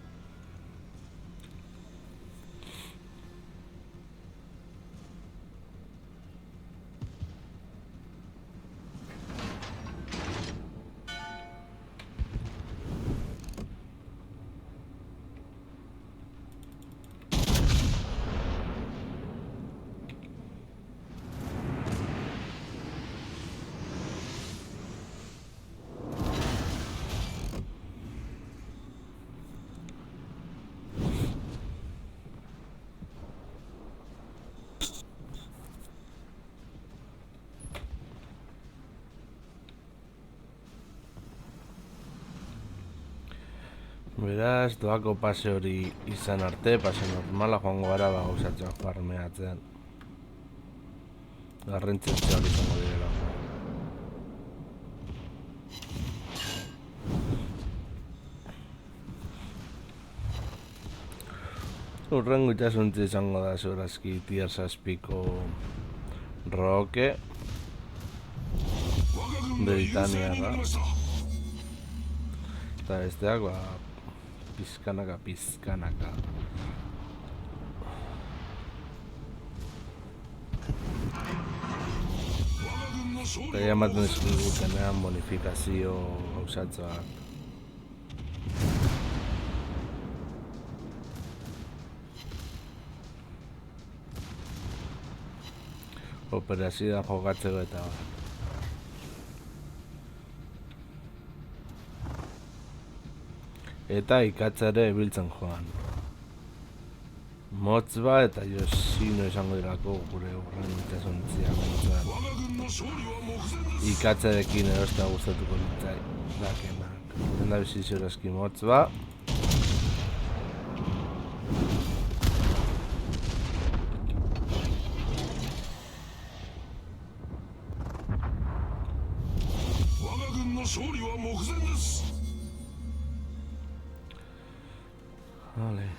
Beraz, doako pase hori izan arte, pase normala joango gara gauzatzen farmeatzen. Garrantzitsu hori izango direla. Urrengo itxasuntzi izango da segurazki tier 6ko Roke Britaniarra. Eta besteak, pizkanaka. Eta ematen eskigutenean bonifikazio gauzatzoak. Operazioa jokatzeko eta eta ikatzare biltzen joan. Motzba eta Yoshino izango dirako gure urren itsasontzia mentzat. Ikatzarekin erostea gustatuko litzai dakenak. Lenda biziziorazki Motzba. Ale.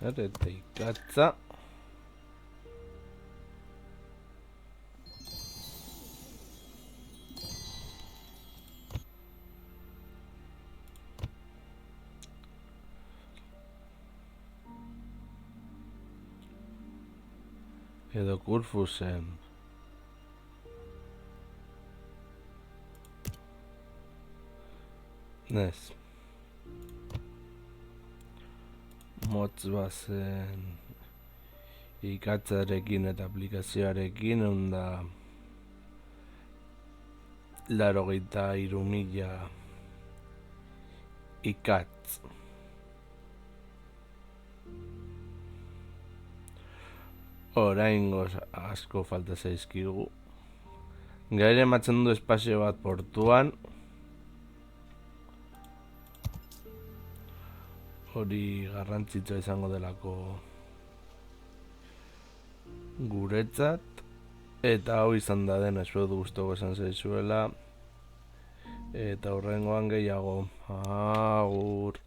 Eta ikatza. Edo Kurfusen. Ez. Motz bazen ikatzarekin eta aplikazioarekin onda 83.000 ikatz. Oraingoz asko falta zaizkigu. Gaire ematzen du espazio bat portuan. Hori garrantzitsua izango delako guretzat. Eta hau izan da den, espero du gustoko esan zaizuela. Eta horrengoan gehiago. Agur.